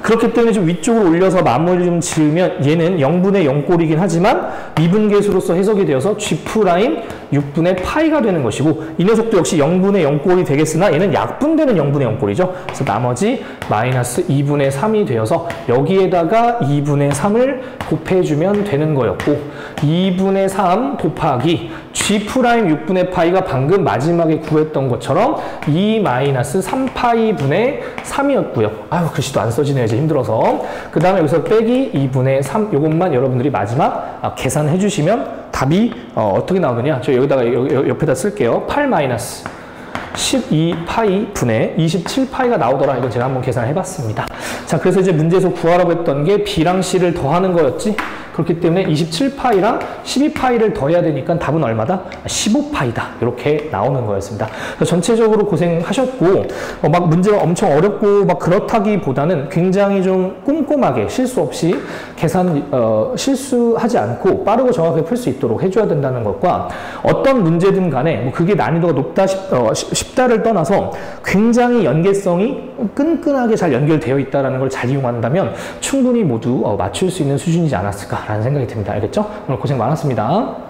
그렇기 때문에 좀 위쪽으로 올려서 마무리 좀 지으면 얘는 0분의 0꼴이긴 하지만 미분계수로서 해석이 되어서 G' 6분의 파이가 되는 것이고 이 녀석도 역시 0분의 0꼴이 되겠으나 얘는 약분되는 0분의 0꼴이죠. 그래서 나머지 마이너스 2분의 3이 되어서 여기에다가 2분의 3을 곱해주면 되는 거였고 2분의 3 곱하기 G' 6분의 파이가 방금 마지막에 구했던 것처럼 2 마이너스 3파이 분의 3이었고요. 아유, 글씨도 안 써지네요. 이제 힘들어서. 그 다음에 여기서 빼기 2분의 3 요것만 여러분들이 마지막 계산해 주시면 답이 어떻게 나오느냐. 저 여기다가 옆에다 쓸게요. 8 마이너스 12파이 분의 27파이가 나오더라. 이건 제가 한번 계산해 봤습니다. 자, 그래서 이제 문제에서 구하라고 했던 게 B랑 C를 더하는 거였지. 그렇기 때문에 27파이랑 12파이를 더해야 되니까 답은 얼마다? 15파이다. 이렇게 나오는 거였습니다. 전체적으로 고생하셨고 막 문제가 엄청 어렵고 막 그렇다기보다는 굉장히 좀 꼼꼼하게 실수 없이 실수하지 않고 빠르고 정확하게 풀 수 있도록 해줘야 된다는 것과 어떤 문제든 간에 뭐 그게 난이도가 높다 쉽다를 떠나서 굉장히 연계성이 끈끈하게 잘 연결되어 있다는 걸 잘 이용한다면 충분히 모두 맞출 수 있는 수준이지 않았을까라는 생각이 듭니다. 알겠죠? 오늘 고생 많았습니다.